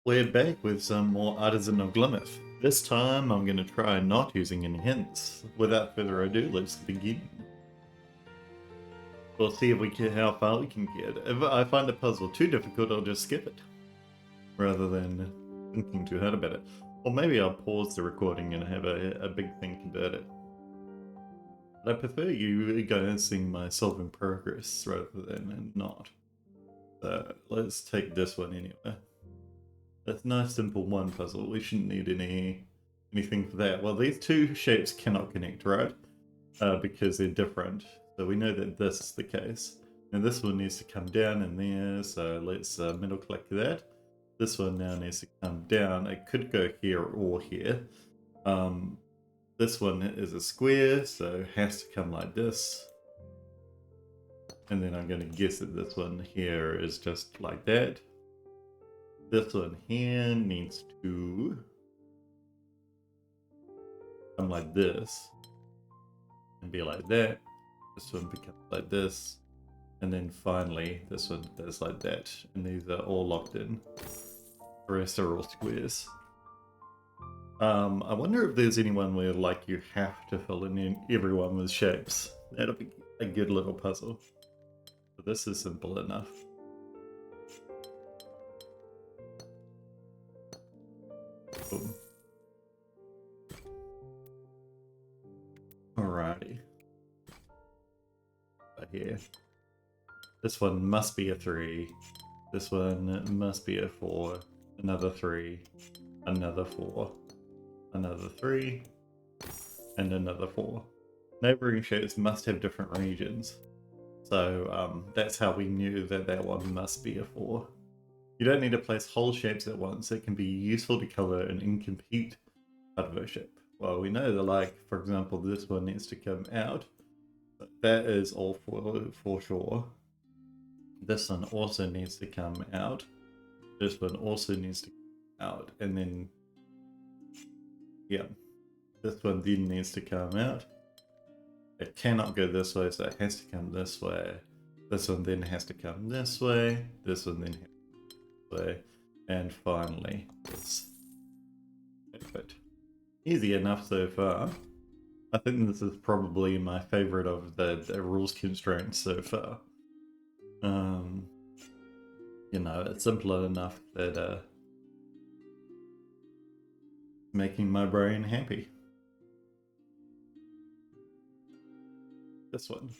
We're back with some more Artisan of Glimmith. This time I'm going to try not using any hints. Without further ado, let's begin. We'll see if we can, how far we can get. If I find a puzzle too difficult, I'll just skip it, rather than thinking too hard about it. Or maybe I'll pause the recording and have a big think about it. But I prefer you guys seeing my solving progress rather than not. So let's take this one anyway. That's a nice simple one puzzle. We shouldn't need anything for that. Well, these two shapes cannot connect, right? Because they're different. So we know that this is the case. And this one needs to come down in there, so let's middle click that. This one now needs to come down. It could go here or here. This one is a square, so it has to come like this. And then I'm going to guess that this one here is just like that. This one here needs to come like this and be like that. This one becomes like this, and then finally this one does like that, and these are all locked in. The rest are all squares. I wonder if there's anyone where like you have to fill in everyone with shapes. That'll be a good little puzzle. But this is simple enough. Boom. Alrighty. Right here. This one must be a 3. This one must be a 4. Another 3. Another 4. Another 3. And another 4. Neighboring shapes must have different regions. So that's how we knew that that one must be a 4. You don't need to place whole shapes at once. It can be useful to color an incomplete part of a shape. Well, we know that, like, for example, this one needs to come out. But that is all for sure. This one also needs to come out. This one also needs to come out. And then, yeah, this one then needs to come out. It cannot go this way, so it has to come this way. This one then has to come this way. This one then has to come this way. And finally, this. Perfect. Easy enough so far. I think this is probably my favorite of the rules constraints so far. You know, it's simple enough that making my brain happy. This one.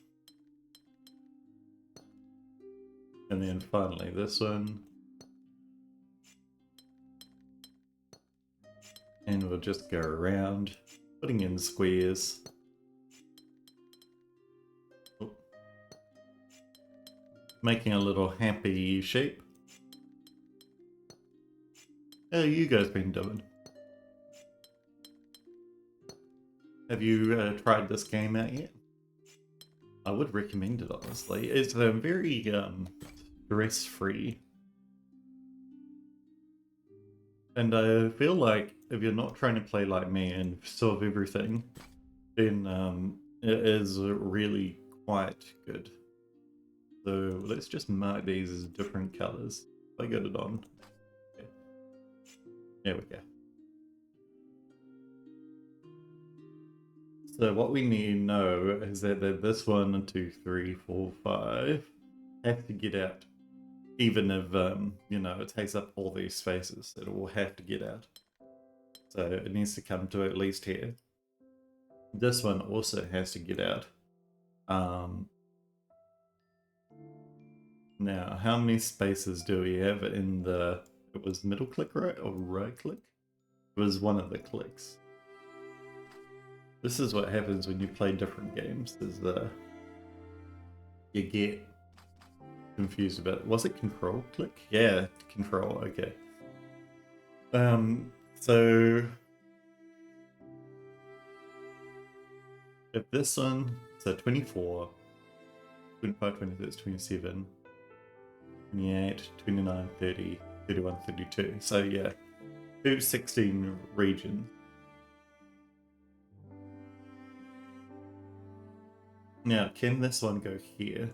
And then finally this one. And we'll just go around, putting in squares. Oh. Making a little happy shape. How you guys been doing? Have you tried this game out yet? I would recommend it, honestly. It's very stress-free. And I feel like if you're not trying to play like me and solve everything, then it is really quite good. So let's just mark these as different colors. If I get it on. Okay. There we go. So what we need to know is that this 1, 2, 3, 4, 5 have to get out. Even if, you know, it takes up all these spaces, it will have to get out. So it needs to come to at least here. This one also has to get out. Now, how many spaces do we have in the... It was middle click, right? Or right click? It was one of the clicks. This is what happens when you play different games. Is you get confused about it. Was it control click? Yeah, control, okay. So if this one, so 24, 25, 26, 27, 28, 29, 30, 31, 32. So yeah, 216 regions. Now, can this one go here?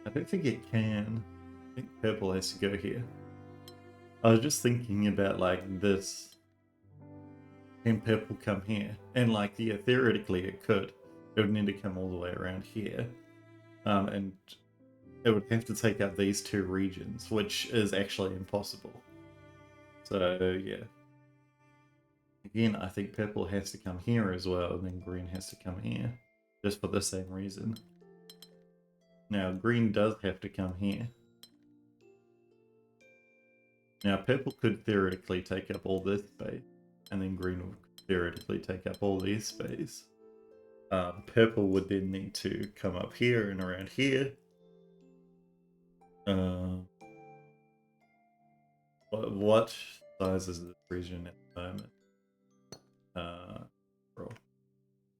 I don't think it can. think purple has to go here. I was just thinking about like this. Can purple come here? And like, yeah, theoretically it could. It would need to come all the way around here. And it would have to take out these two regions, which is actually impossible. So yeah. Again, I think purple has to come here as well, and then green has to come here. Just for the same reason. Now, green does have to come here. Now, purple could theoretically take up all this space, and then green would theoretically take up all these space. Purple would then need to come up here and around here. What size is this region at the moment?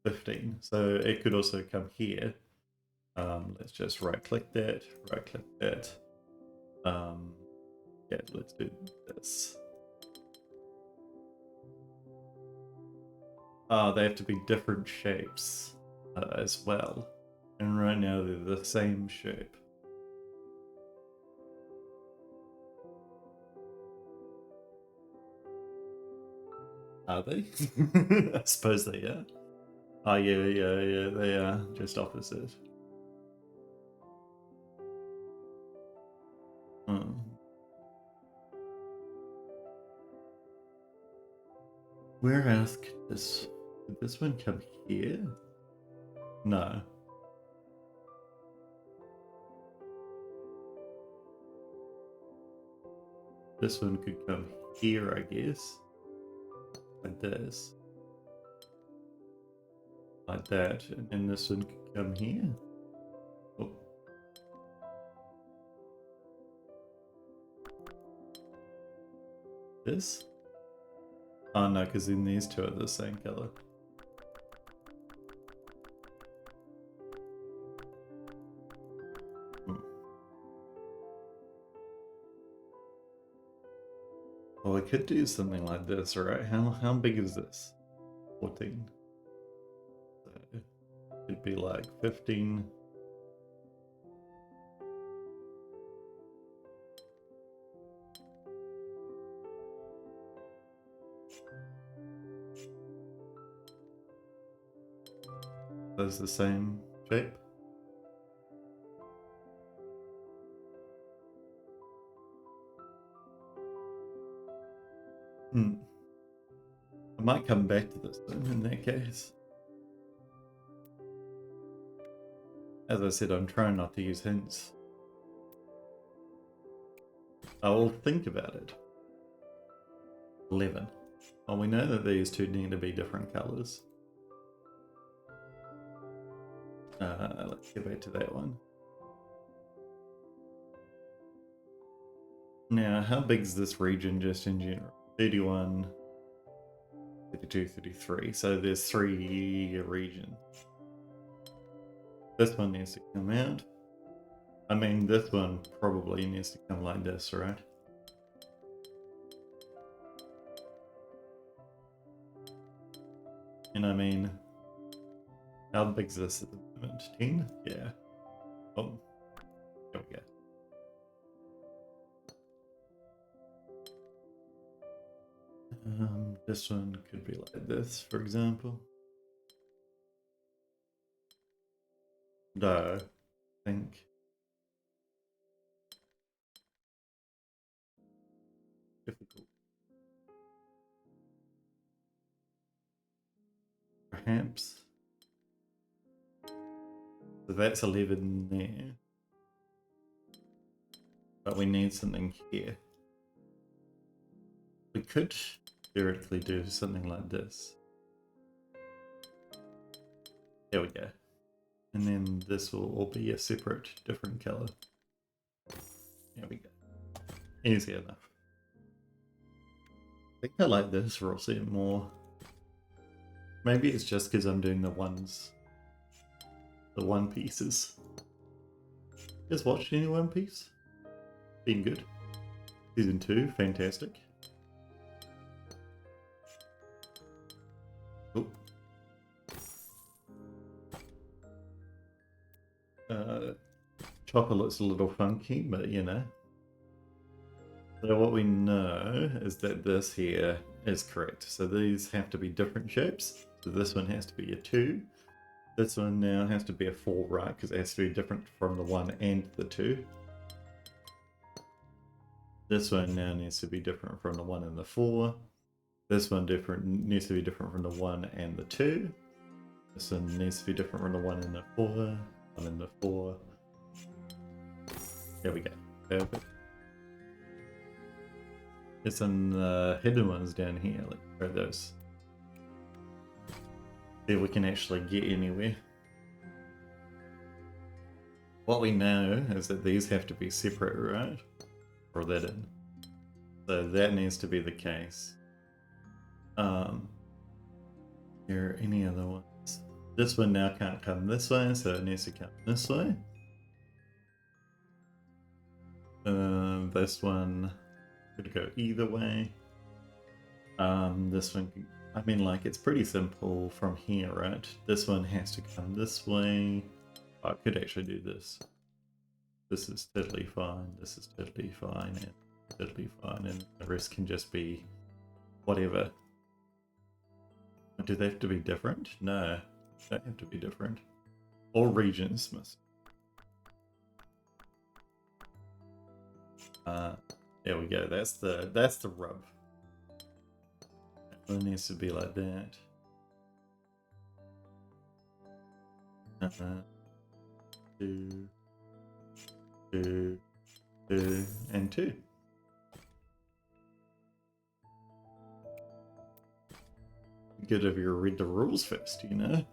15. So it could also come here. Let's just right-click that, right-click that. Yeah, let's do this. They have to be different shapes as well. And right now they're the same shape. Are they? I suppose they are. Oh yeah, they are just opposite. Where else could this one come here? No. This one could come here, I guess. Like this. Like that. And then this one could come here. Oh. This? Oh no, because then these two are the same color. Well, I could do something like this, right? How big is this? 14. So it'd be like 15. That's the same shape. I might come back to this one in that case. As I said, I'm trying not to use hints. I will think about it. 11. Well, we know that these two need to be different colors. Let's get back to that one. Now, how big is this region just in general? 31, 32, 33. So there's 3 regions. This one needs to come out. I mean, this one probably needs to come like this, right? And I mean, how big is this at the moment? 10? Yeah. Oh, there we go. This one could be like this, for example. No, I think. Difficult. Perhaps. So that's 11 there. But we need something here. We could theoretically do something like this. There we go. And then this will all be a separate, different color. There we go. Easy enough. I think I like this for also more. Maybe it's just because I'm doing the ones. The One Pieces. You guys watched any One Piece? Been good. Season 2, fantastic. Oh. Chopper looks a little funky, but you know, So what we know is that this here is correct. So these have to be different shapes. So this one has to be a 2. This one now has to be a 4, right? Because it has to be different from the 1 and the 2. This one now needs to be different from the 1 and the 4. This one needs to be different from the 1 and the 2. This one needs to be different from the 1 and the 4. 1 and the 4. There we go. Perfect. There's some hidden ones down here. Let's try those. See if we can actually get anywhere. What we know is that these have to be separate, right? Or that in. So that needs to be the case. There are any other ones? This one now can't come this way, so it needs to come this way. This one could go either way. This one, I mean, like, it's pretty simple from here, right? This one has to come this way. Oh, I could actually do this. This is totally fine. This is totally fine, and totally fine, and the rest can just be whatever. Do they have to be different? No, they don't have to be different. All regions must. There we go. That's the rub. It needs to be like that. Two, and 2. Good if you read the rules first, you know.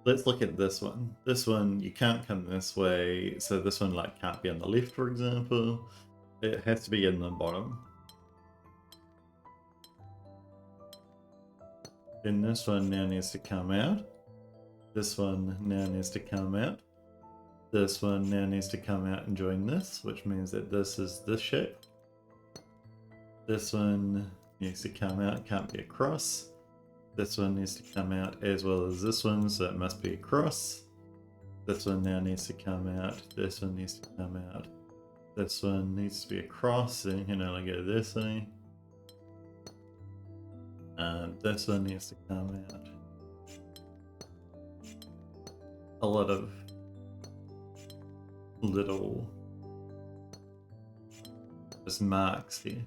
Let's look at this one. This one, you can't come this way, so this one like can't be on the left, for example. It has to be in the bottom. Then this one now needs to come out. This one now needs to come out. This one now needs to come out and join this, which means that this is this shape. This one needs to come out, can't be a cross. This one needs to come out as well as this one, so it must be a cross. This one now needs to come out. This one needs to come out. This one needs to be a cross, so you can only go this way. And this one needs to come out. A lot of little just marks here.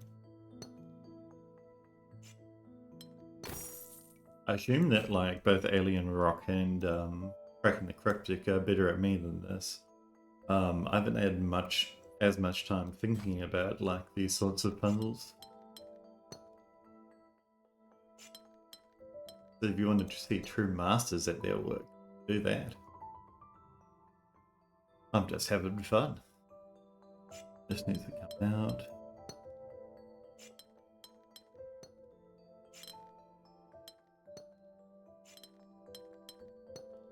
I assume that like both Alien Rock and Cracking the Cryptic are better at me than this. I haven't had as much time thinking about like these sorts of puzzles. So if you wanted to see true masters at their work, do that. I'm just having fun. This needs to come out.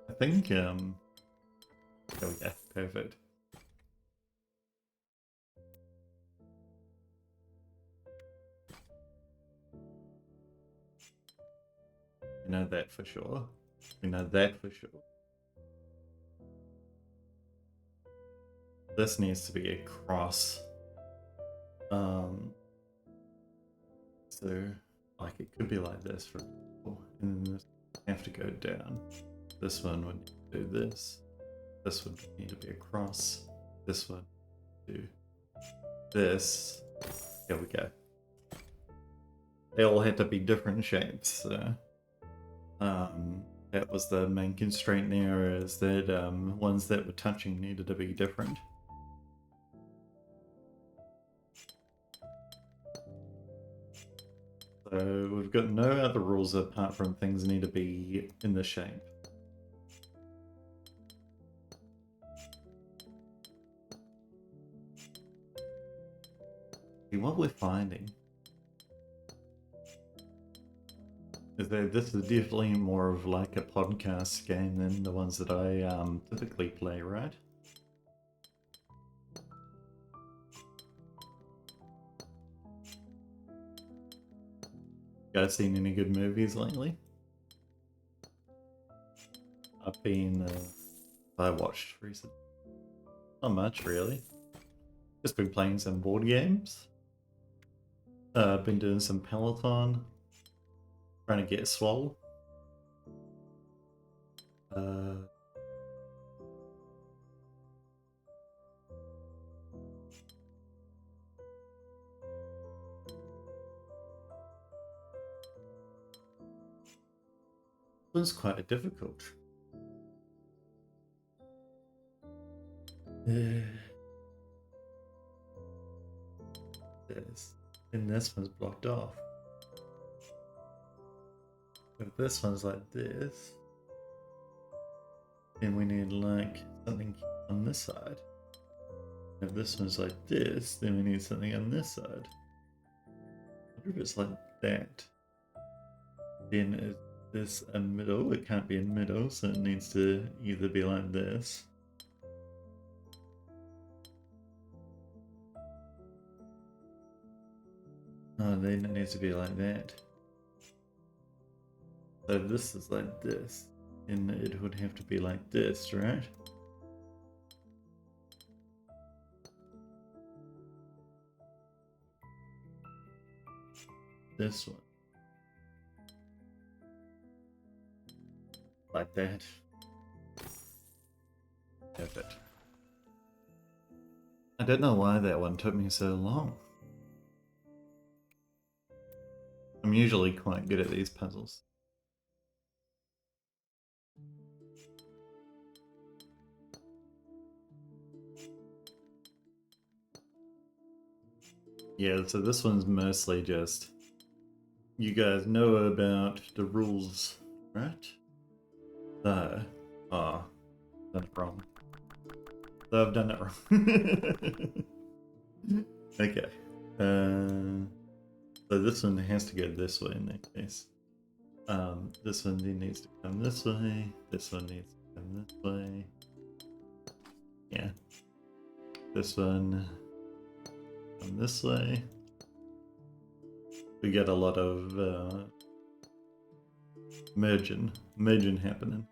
I think, there we go, perfect. We know that for sure. We know that for sure. This needs to be a cross. So, like, it could be like this, for example, and then this have to go down. This one would do this. This would need to be a cross. This one do this. Here we go. They all had to be different shapes. So, that was the main constraint there, is that ones that were touching needed to be different. So we've got no other rules apart from things need to be in the shape. What we're finding is that this is definitely more of like a podcast game than the ones that I typically play, right? You guys seen any good movies lately? I watched recently. Not much really. Just been playing some board games. Been doing some Peloton. Trying to get swole. This was quite difficult. And this one's blocked off. If this one's like this, then we need like something on this side. If this one's like this, then we need something on this side. I wonder if it's like that. Then is this a middle? It can't be a middle, so it needs to either be like this. Oh, then it needs to be like that. So if this is like this, then it would have to be like this, right? This one. Like that. Perfect. I don't know why that one took me so long. I'm usually quite good at these puzzles. Yeah, so this one's mostly just... You guys know about the rules, right? So... Oh, done it wrong. So I've done it wrong. Okay. So this one has to go this way in that case. This one then needs to come this way. This one needs to come this way. Yeah. This one come this way. We get a lot of merging happening.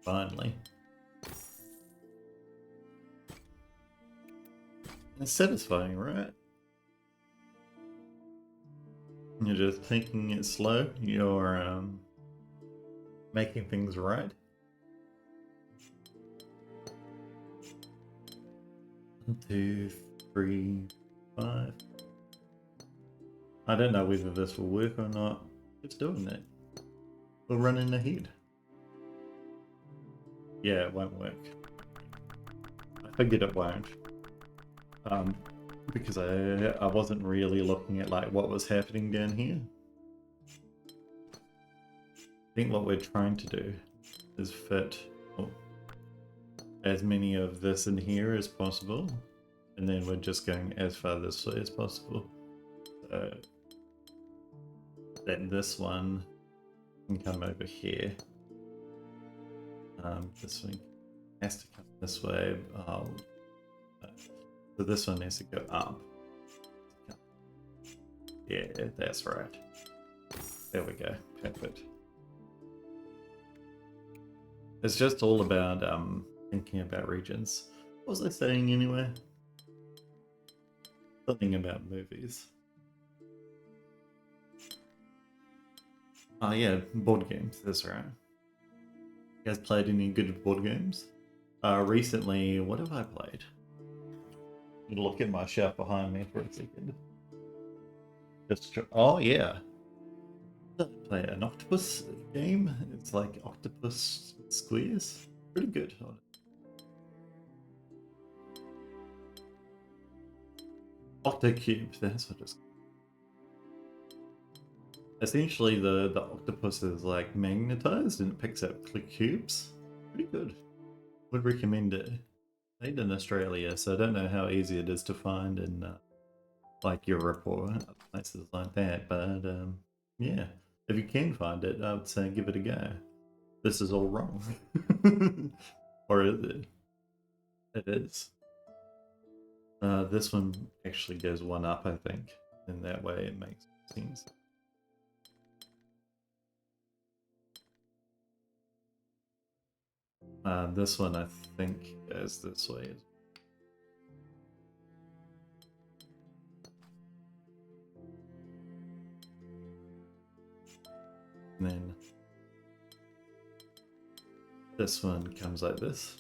Finally. It's satisfying, right? You're just taking it slow, you're making things right. 1, 2, 3, 5. I don't know whether this will work or not. It's doing it. We're running ahead. Yeah, it won't work. I figured it won't. Because I wasn't really looking at like what was happening down here. I think what we're trying to do is fit as many of this in here as possible, and then we're just going as far this way as possible. So that this one can come over here. This one has to come this way. So this one needs to go up. Yeah, that's right. There we go. Perfect. It's just all about thinking about regions. What was I saying anyway? Something about movies. Oh yeah, board games, that's right. You guys played any good board games? Recently, what have I played? I'm gonna look at my shelf behind me for a second. Oh yeah. I play an octopus game. It's like octopus squares. Pretty good. Octocube, that's what it's called. Essentially the octopus is like magnetized and it picks up cubes. Pretty good. Would recommend it. Made in Australia, so I don't know how easy it is to find in like Europe or places like that, but yeah, if you can find it, I would say give it a go. This is all wrong. Or is it? It is. This one actually goes one up, I think, in that way it makes sense. This one I think goes this way. And then this one comes like this.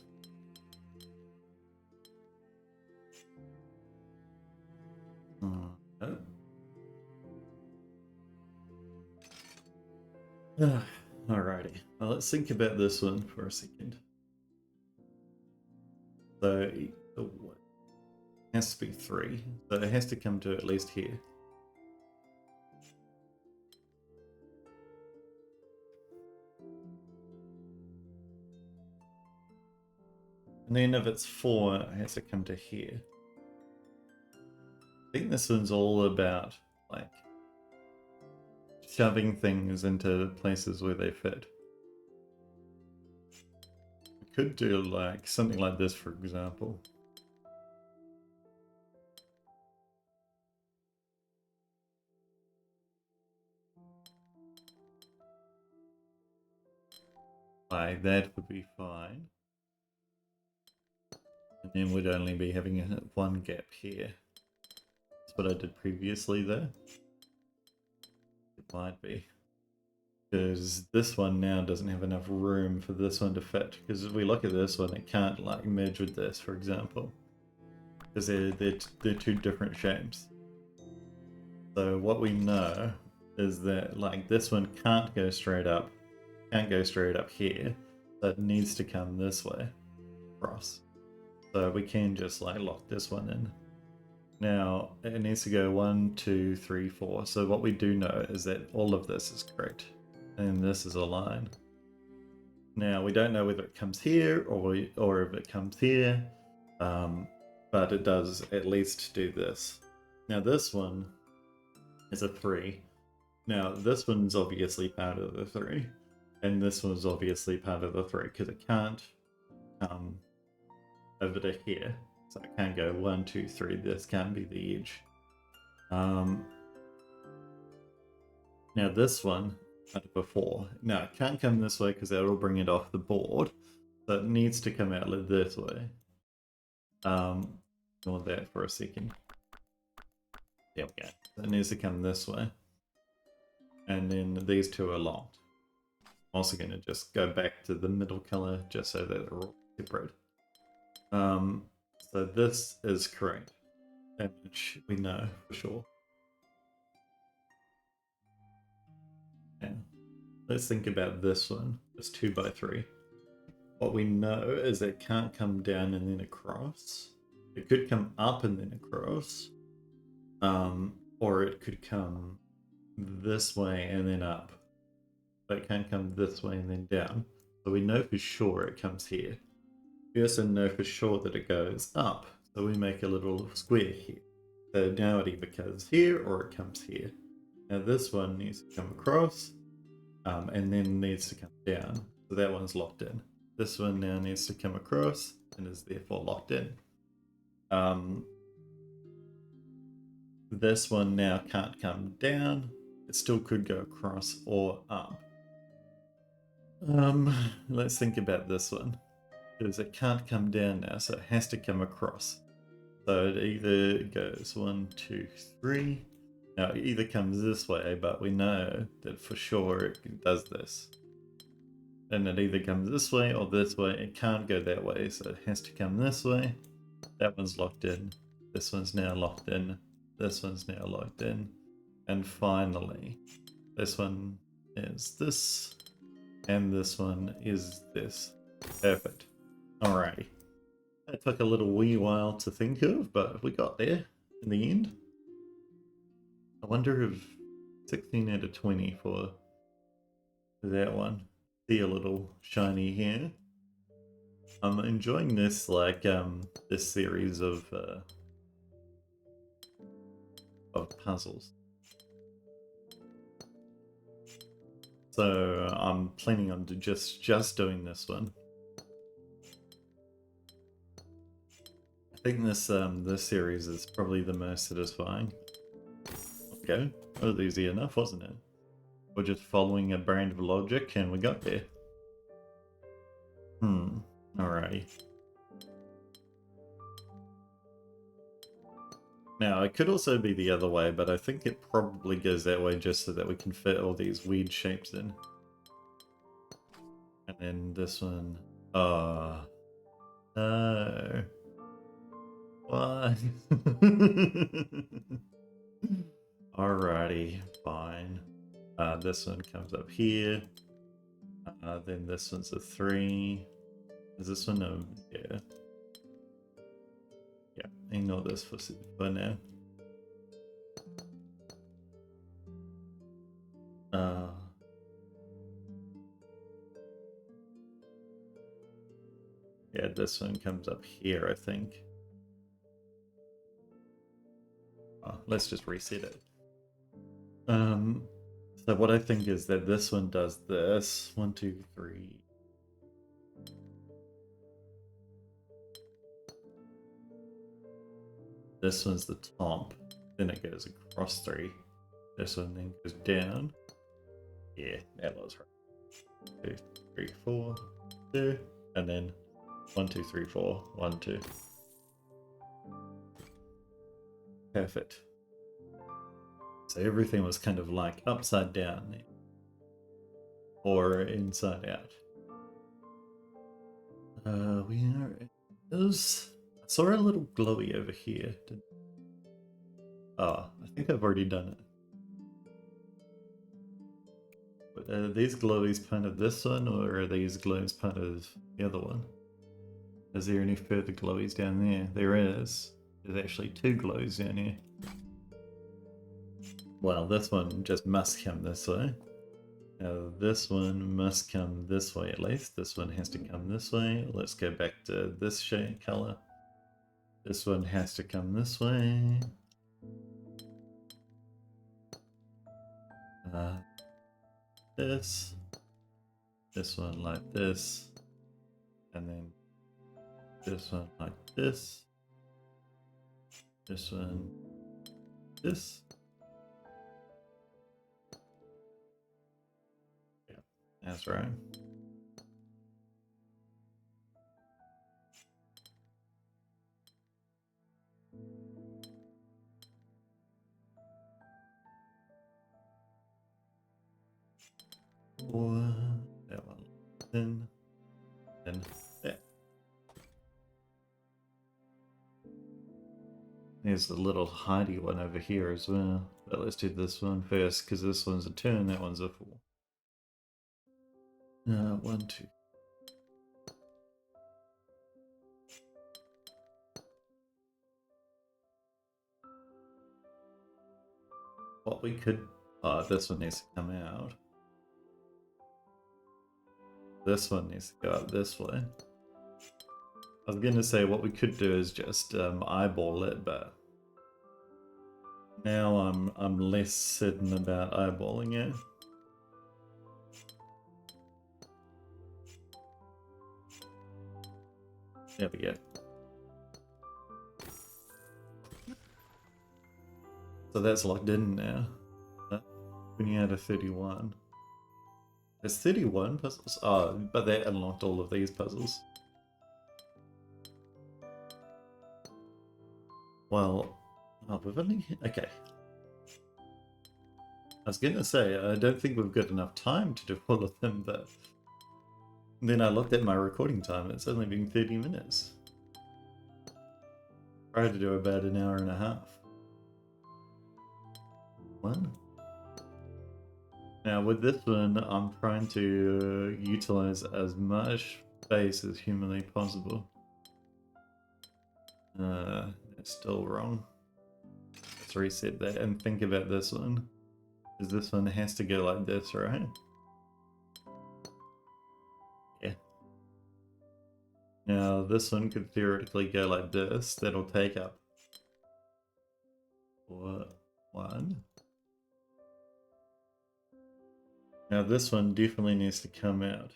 Oh. Alrighty, well, let's think about this one for a second. So it has to be 3, so it has to come to at least here. And then if it's 4, it has to come to here. I think this one's all about, like, shoving things into places where they fit. We could do, like, something like this, for example. Like, that would be fine. And then we'd only be having one gap here. That's what I did previously there. It might be. Because this one now doesn't have enough room for this one to fit. Because if we look at this one, it can't like merge with this, for example. Because they're two different shapes. So what we know is that like this one can't go straight up. Can't go straight up here. So it needs to come this way. Across. So we can just like lock this one in. Now it needs to go 1, 2, 3, 4. So what we do know is that all of this is correct. And this is a line. Now we don't know whether it comes here or if it comes here. But it does at least do this. Now this one is a 3. Now this one's obviously part of the 3. And this one's obviously part of the 3 because it can't come over to here, so it can't go 1, 2, 3. This can't be the edge. Now this one before. Now it can't come this way because that'll bring it off the board, so it needs to come out like this way. Ignore that for a second. There we go. It needs to come this way, and then these two are locked. I'm also going to just go back to the middle color just so that they're all separate. So this is correct, which we know for sure. Yeah. Let's think about this one. It's 2 by 3. What we know is it can't come down and then across. It could come up and then across, or it could come this way and then up. But it can't come this way and then down. So we know for sure it comes here. We also know for sure that it goes up, so we make a little square here. So now it either goes here or it comes here. Now this one needs to come across, and then needs to come down. So that one's locked in. This one now needs to come across and is therefore locked in. This one now can't come down. It still could go across or up. Let's think about this one. Because it can't come down now, so it has to come across. So it either goes 1, 2, 3. Now it either comes this way, but we know that for sure it does this. And it either comes this way or this way. It can't go that way, so it has to come this way. That one's locked in. This one's now locked in. This one's now locked in. And finally, this one is this. And this one is this. Perfect. Alrighty. That took a little wee while to think of, but we got there in the end. I wonder if 16 out of 20 for that one. See a little shiny here. I'm enjoying this, like, this series of puzzles. So I'm planning on just doing this one. I think this series is probably the most satisfying. Okay, that was easy enough, wasn't it? We're just following a brand of logic and we got there. Alrighty. Now, it could also be the other way, but I think it probably goes that way just so that we can fit all these weird shapes in. And then this one... Oh... No... Why? Alrighty, fine. This one comes up here. Then this one's a 3. Is this one a... yeah. Yeah, ignore this for now. Yeah, this one comes up here, I think. Oh, let's just reset it. So what I think is that this one does this. 1, 2, 3. This one's the top. Then it goes across 3. This one then goes down. Yeah, that was right. 2, 3, 4, 2, and then 1, 2, 3, 4, 1, 2. Perfect. So everything was kind of like upside down or inside out. I saw a little glowy over here. Oh, I think I've already done it. But are these glowies part of this one, or are these glowies part of the other one? Is there any further glowies down there? There is. There's actually 2 glowies down here. Well, this one just must come this way. Now this one must come this way at least. This one has to come this way. Let's go back to this shade color. This one has to come this way. This one like this, and then this one like this one, this. Yeah, that's right. That one, then there. There's the little Heidi one over here as well. But let's do this one first, because this one's a 2 and that one's a 4. 1, 2. What we could... Oh, this one needs to come out. This one needs to go up this way. I was going to say what we could do is just eyeball it, but now I'm less certain about eyeballing it. There we go. So that's locked in now. 20 out of 31. There's 31 puzzles. Oh, but that unlocked all of these puzzles. Well, oh, we've only... Okay. I was gonna say, I don't think we've got enough time to do all of them, but... Then I looked at my recording time, it's only been 30 minutes. Tried to do about an hour and a half. One. Now with this one, I'm trying to utilize as much space as humanly possible. It's still wrong. Let's reset that and think about this one. Because this one has to go like this, right? Yeah. Now this one could theoretically go like this. That'll take up... What? 1. Now this one definitely needs to come out.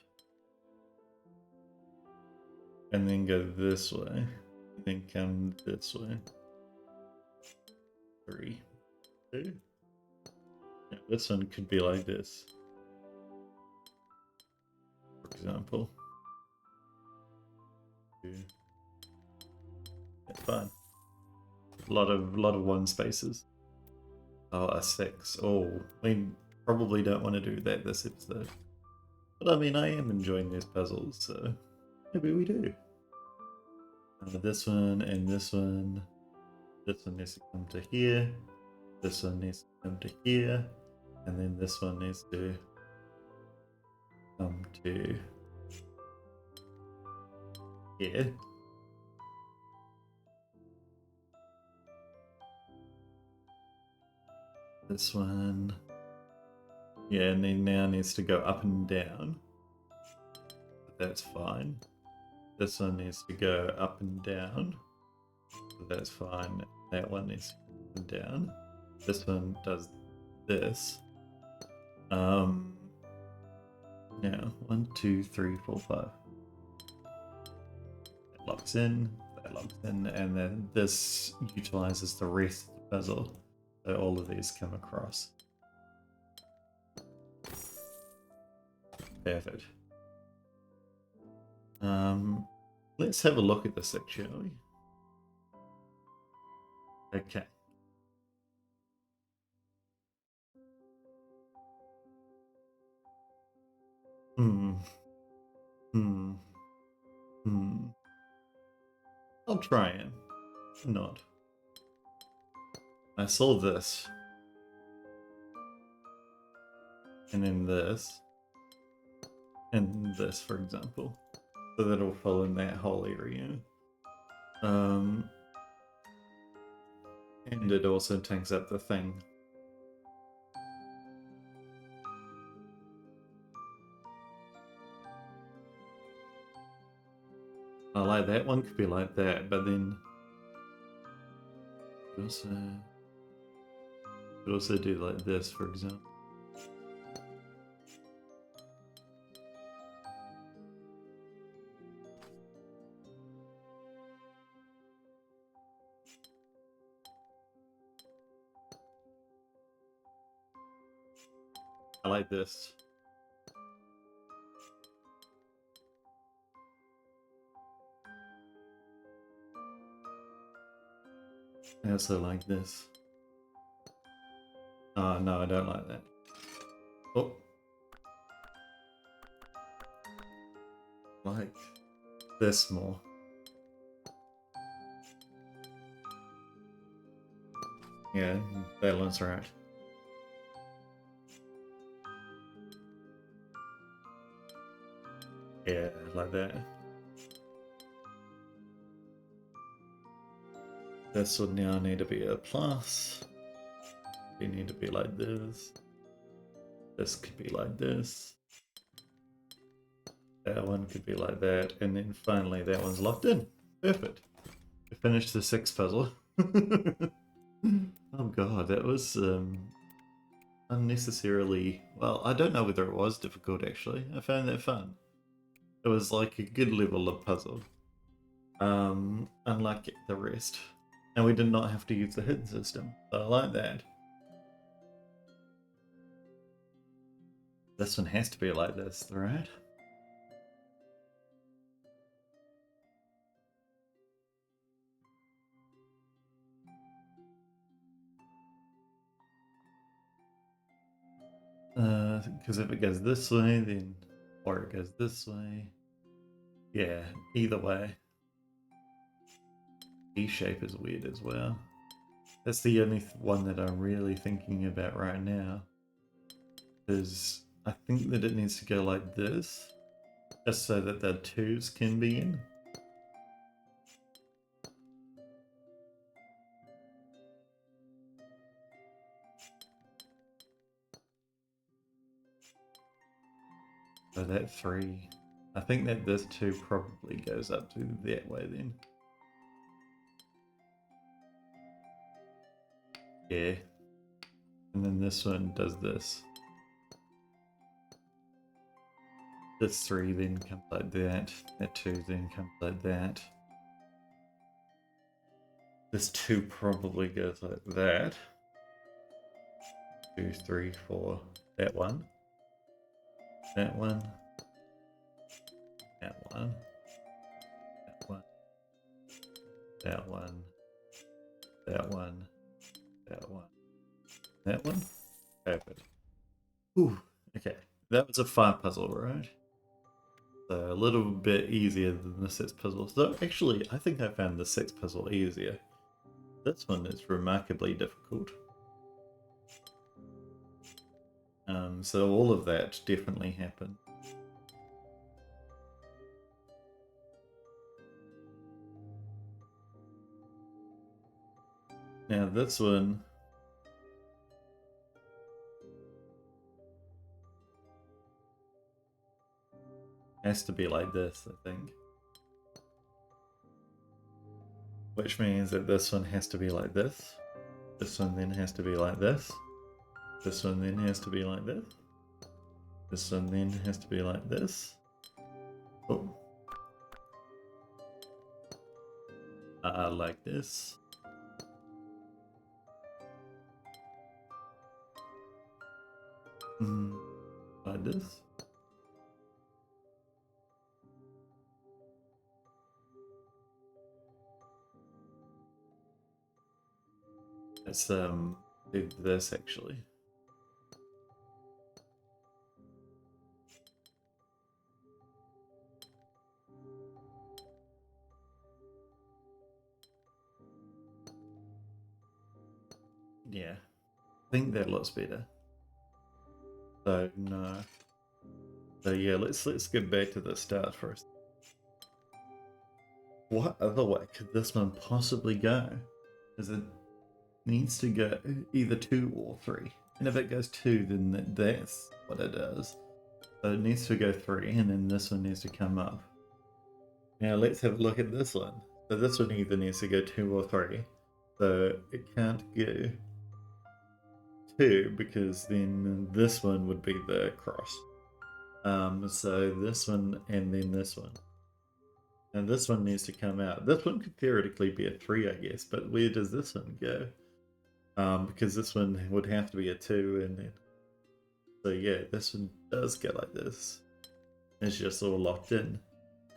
And then go this way. And then come this way. 3, 2. Now this one could be like this. For example. That's fine. A lot of one spaces. Oh, a 6. Oh, we probably don't want to do that this episode. But I mean, I am enjoying these puzzles, so maybe we do. This one and this one. This one needs to come to here. This one needs to come to here. And then this one needs to come to here. This one, yeah, and then now needs to go up and down. But that's fine. This one needs to go up and down. So that's fine. That one needs to go up and down. This one does this. Now 1, 2, 3, 4, 5. That locks in, and then this utilizes the rest of the puzzle. So all of these come across. Perfect. Let's have a look at this, shall we? Okay. I'll try it. Not. I saw this. And then this. And this, for example. So that'll fall in that whole area. And it also takes up the thing. I like that one could be like that, but then could also do like this, for example. I like this. I also like this. Oh, no, I don't like that. Oh. Like this more. Yeah, balance right. Yeah, like that. This would now need to be a plus. We need to be like this. This could be like this. That one could be like that. And then finally that one's locked in. Perfect. We finished the 6th puzzle. Oh god, that was unnecessarily... Well, I don't know whether it was difficult actually. I found that fun. It was like a good level of puzzle. Unlike the rest. And we did not have to use the hidden system. So I like that. This one has to be like this, right? Because if it goes this way, then... Or it goes this way. Yeah, either way. E-shape is weird as well. That's the only one that I'm really thinking about right now. Is I think that it needs to go like this. Just so that the 2s can be in. So that 3. I think that this 2 probably goes up to that way then. Yeah. And then this one does this. This 3 then comes like that. That 2 then comes like that. This 2 probably goes like that. 2, 3, 4. That one. That one. That one. That one. that one, that one, that one, that one. Perfect. Ooh, okay. That was a 5 puzzle, right? So a little bit easier than the 6 puzzle. So actually, I think I found the 6 puzzle easier. This one is remarkably difficult. So all of that definitely happened. Now this one has to be like this, I think. Which means that this one has to be like this. This one then has to be like this. This one then has to be like this. This one then has to be like this. Oh. Like this. Like this. Let's do this actually. Yeah, I think that looks better. So no. So yeah, let's get back to the start first. What other way could this one possibly go? Because it needs to go either 2 or 3. And if it goes 2, then that's what it does. So it needs to go 3, and then this one needs to come up. Now let's have a look at this one. So this one either needs to go 2 or 3. So it can't go 2 because then this one would be the cross. So this one and then this one. And this one needs to come out. This one could theoretically be a 3, I guess, but where does this one go? Because this one would have to be a 2 and then... So yeah, this one does go like this. It's just all locked in.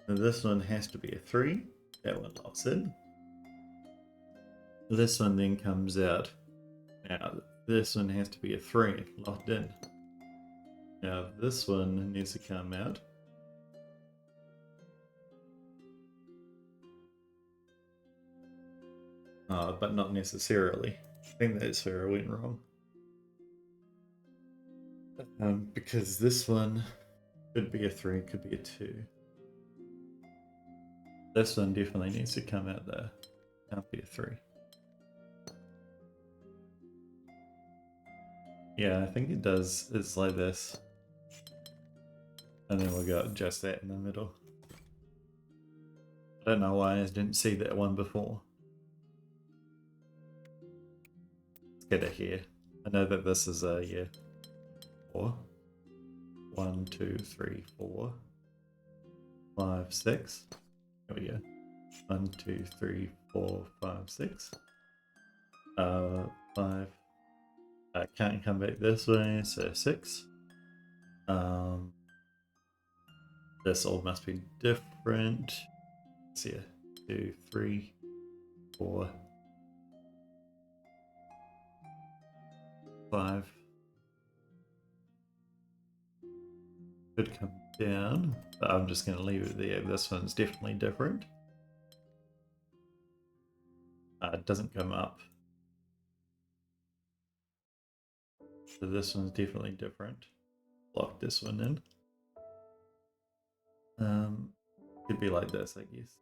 And this one has to be a 3. That one locks in. This one then comes out. Now this one has to be a 3, locked in. Now this one needs to come out. But not necessarily. I think that's where I went wrong. Because this one could be a 3, could be a 2. This one definitely needs to come out there. Can't be a 3. Yeah, I think it does. It's like this. And then we'll got just that in the middle. I don't know why I didn't see that one before. Let's get it here. I know that this is a, yeah, 4. 1, 2, 3, 4, 5, 6. There we go. 1, 2, 3, 4, 5, 6. 5. I can't come back this way, so 6. This all must be different. Let's see, 2, 3, 4, 5. Could come down, but I'm just going to leave it there. This one's definitely different. It doesn't come up. So this one's definitely different. Lock this one in. Could be like this, I guess.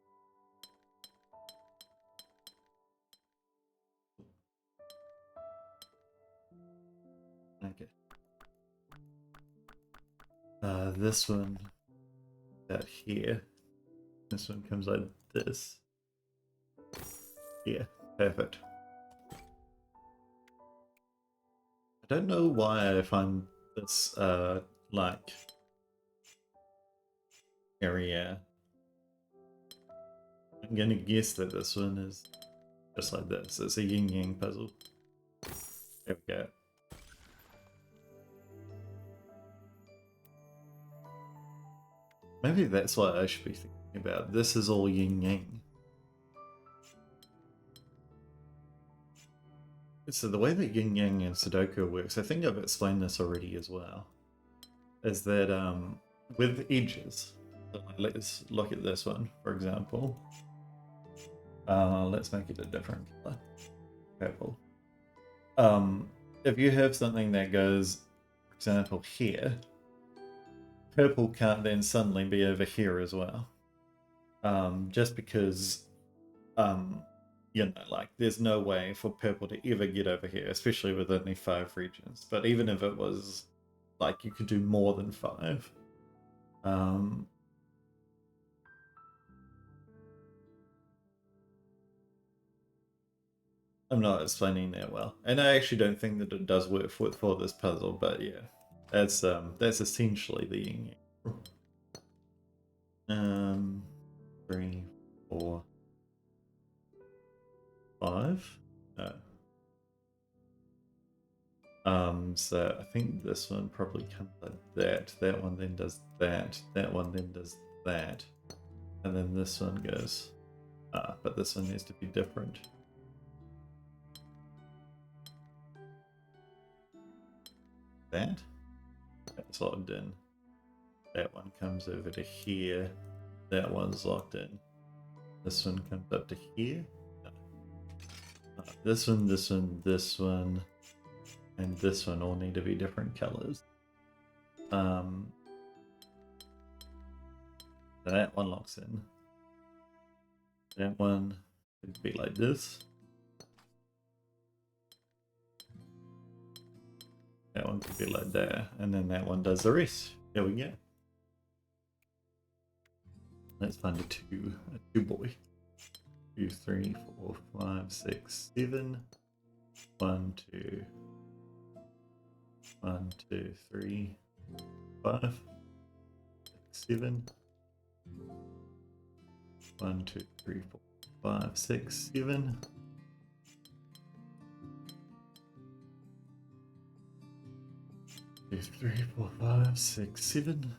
Okay. This one out here. This one comes like this. Yeah, perfect. I don't know why I find this like area. I'm gonna guess that this one is just like this. It's a yin yang puzzle. There we go. Maybe that's what I should be thinking about. This is all yin yang. So the way that Yin Yang and Sudoku works, I think I've explained this already as well, is that with edges, so let's look at this one, for example. Let's make it a different color, purple. If you have something that goes, for example, here, purple can't then suddenly be over here as well. Just because, you know, like there's no way for purple to ever get over here, especially with only 5 regions. But even if it was, like, you could do more than 5. I'm not explaining that well, and I actually don't think that it does work for this puzzle. But yeah, that's essentially the yin yang. 3, 4, 5. No. So I think this one probably comes like that. That one then does that. That one then does that, and then this one goes. But this one needs to be different. That's locked in. That one comes over to here. That one's locked in. This one comes up to here. This one, this one, this one, and this one all need to be different colors. That one locks in. That one could be like this. That one could be like that, and then that one does the rest. There we go. Let's find a two boy. 2, 3, 4, 5, 6, 7. 1, 2, 1, 2, 3, 5, 6, 7. 1, 2, 3, 4, 5, 6, 7. 2, 3, 4, 5, 6, 7.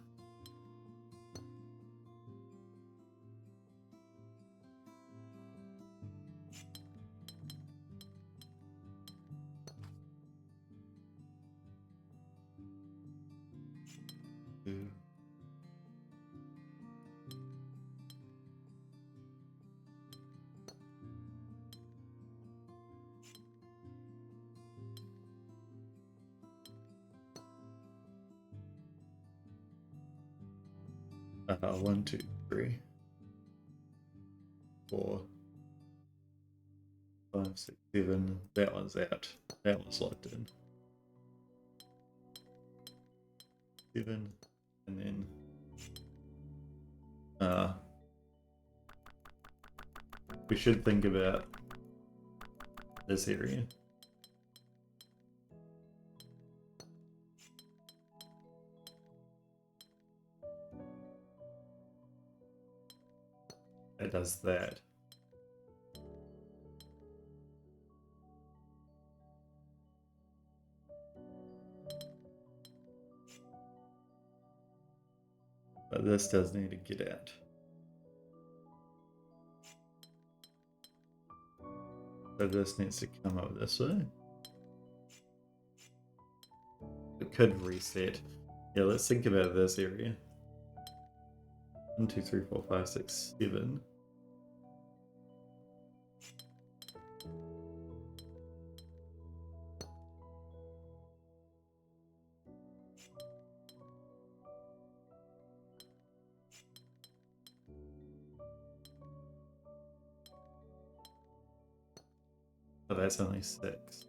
One, 2, 3, 4, 5, 6, 7. That one's out. That one's locked in. 7, and then we should think about this area. It does that. But this does need to get out. So this needs to come up this way. It could reset. Yeah, let's think about this area. 1, 2, 3, 4, 5, 6, 7. But that's only 6.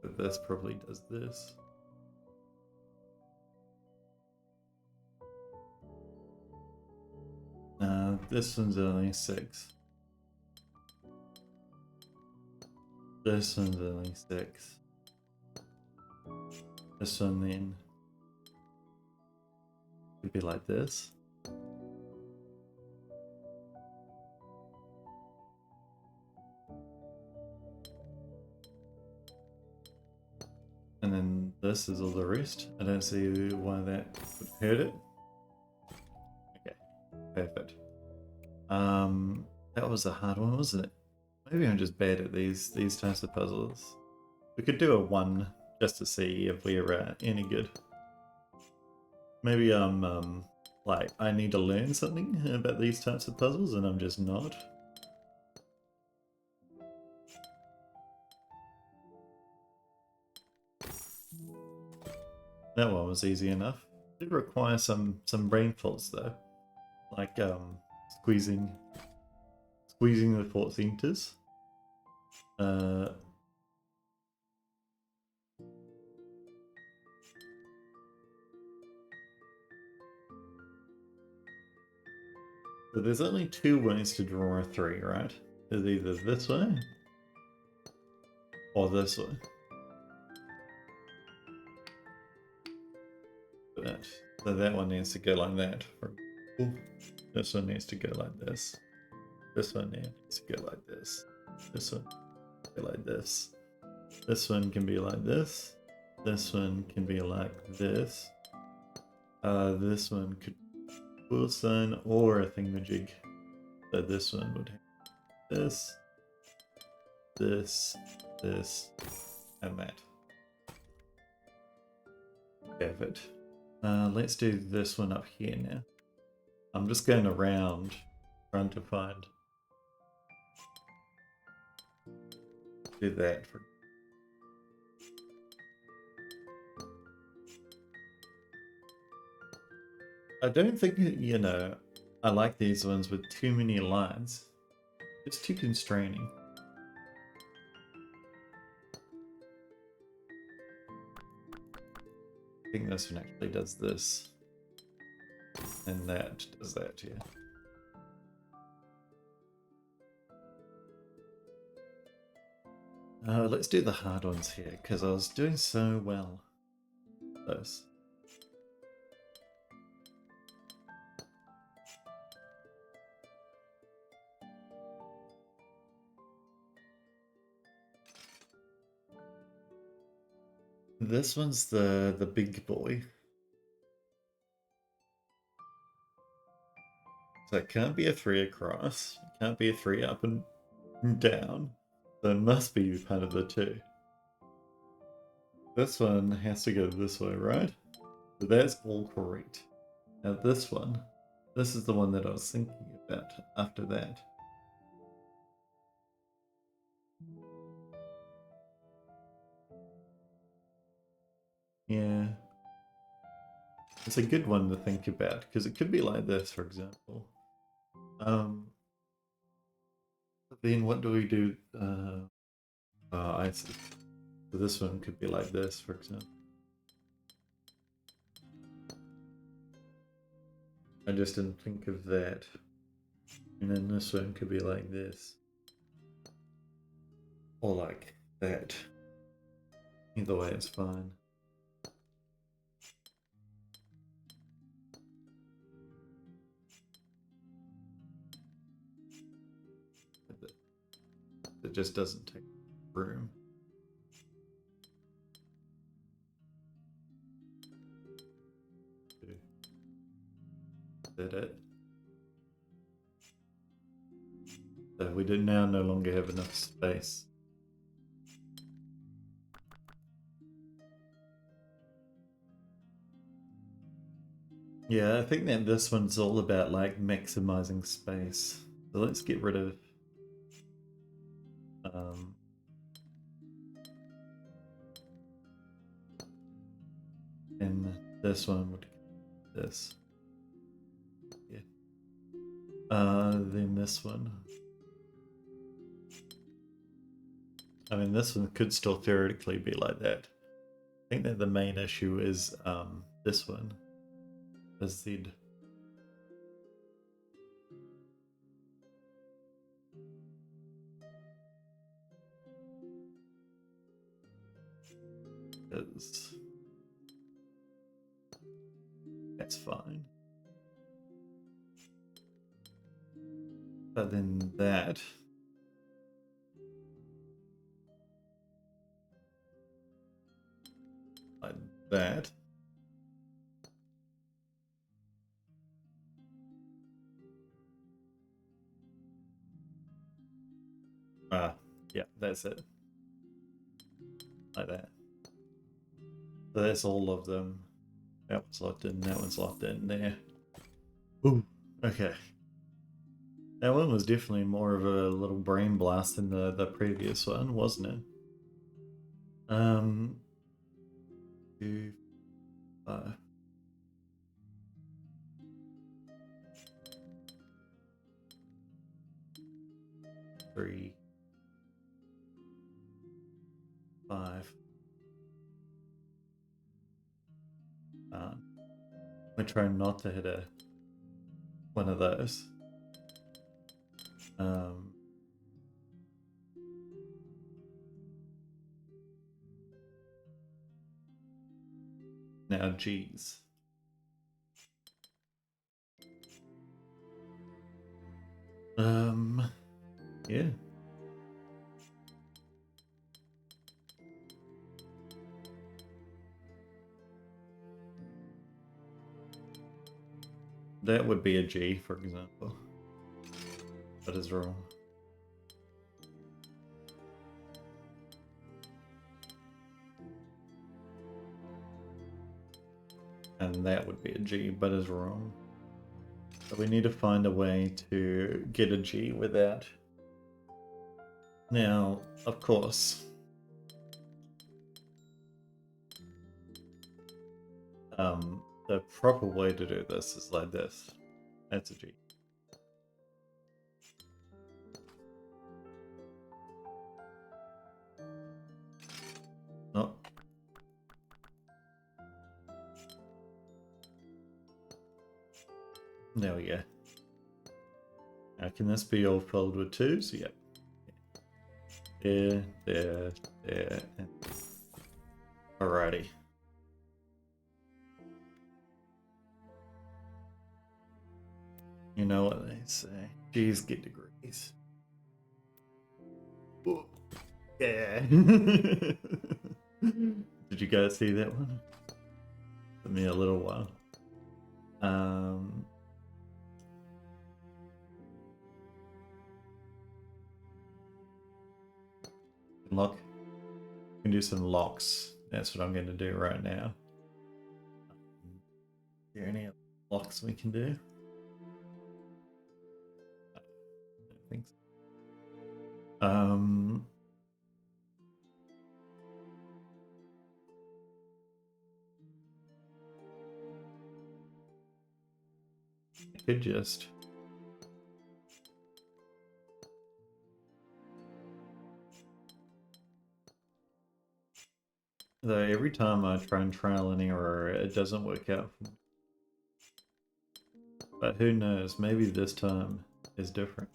But this probably does this. This one's only 6. This one's only 6. This one then could be like this. And then this is all the rest. I don't see why that would hurt it. Perfect. That was a hard one, wasn't it? Maybe I'm just bad at these types of puzzles. We could do a 1 just to see if we're any good. Maybe I'm like I need to learn something about these types of puzzles and I'm just not. That one was easy enough. It did require some brain faults though, like squeezing the thought centers. So there's only 2 ways to draw a 3, right? There's either this way or this way. So that one needs to go like that. This one needs to go like this. This one needs to go like this. This one go like this. This one can be like this. This one can be like this. This one could be a sign or a thingamajig. So this one would have this, this, and that. Perfect. Let's do this one up here now. I'm just going around trying to find. Do that for. I don't think, you know, I like these ones with too many lines. It's too constraining. I think this one actually does this. And that does that, yeah. Let's do the hard ones here, because I was doing so well. Those. This one's the big boy. So it can't be a 3 across. It can't be a 3 up and down. So it must be part of the 2. This one has to go this way, right? So that's all correct. Now this one, this is the one that I was thinking about after that. Yeah. It's a good one to think about, because it could be like this, for example. Then what do we do? I see. So this one could be like this, for example. I just didn't think of that. And then this one could be like this. Or like that. Either way, it's fine. It just doesn't take room. Is that it? So we do now no longer have enough space. Yeah, I think that this one's all about like maximizing space. So let's get rid of and this one would this. Yeah. Then this one. I mean, this one could still theoretically be like that. I think that the main issue is this one. The Z. That's fine. But then that. Like that. Yeah, that's it. Like that. So that's all of them. That one's locked in, that one's locked in there. Ooh, okay. That one was definitely more of a little brain blast than the previous one, wasn't it? 2, 5. 3, 5. We're trying not to hit one of those. Now G's. Yeah. That would be a G, for example. That is wrong. And that would be a G, but is wrong. So we need to find a way to get a G without. Now, of course, the proper way to do this is like this. That's a G. No. There we go. Now can this be all filled with 2s? Yep. There, and alrighty. You know what they say. G's get degrees. Ooh. Yeah. Did you guys see that one? Took me a little while. Lock. We can do some locks. That's what I'm going to do right now. Are there any locks we can do? I don't think so. I could just. Though every time I try and trial and error, it doesn't work out for me. But who knows, maybe this time is different.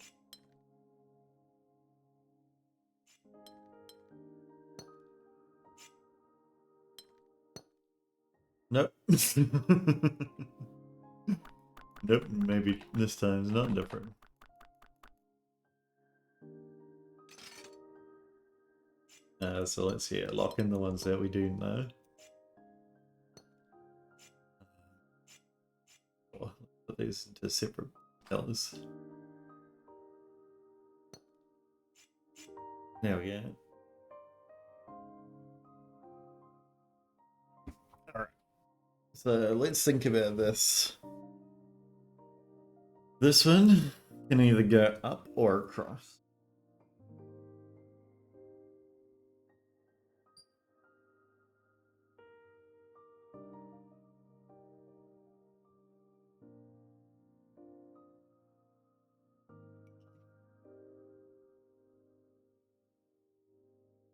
Nope. Nope, maybe this time's not different. So let's see, lock in the ones that we do know. Put these into separate colors. There we go. Alright. So let's think about this. This one can either go up or across.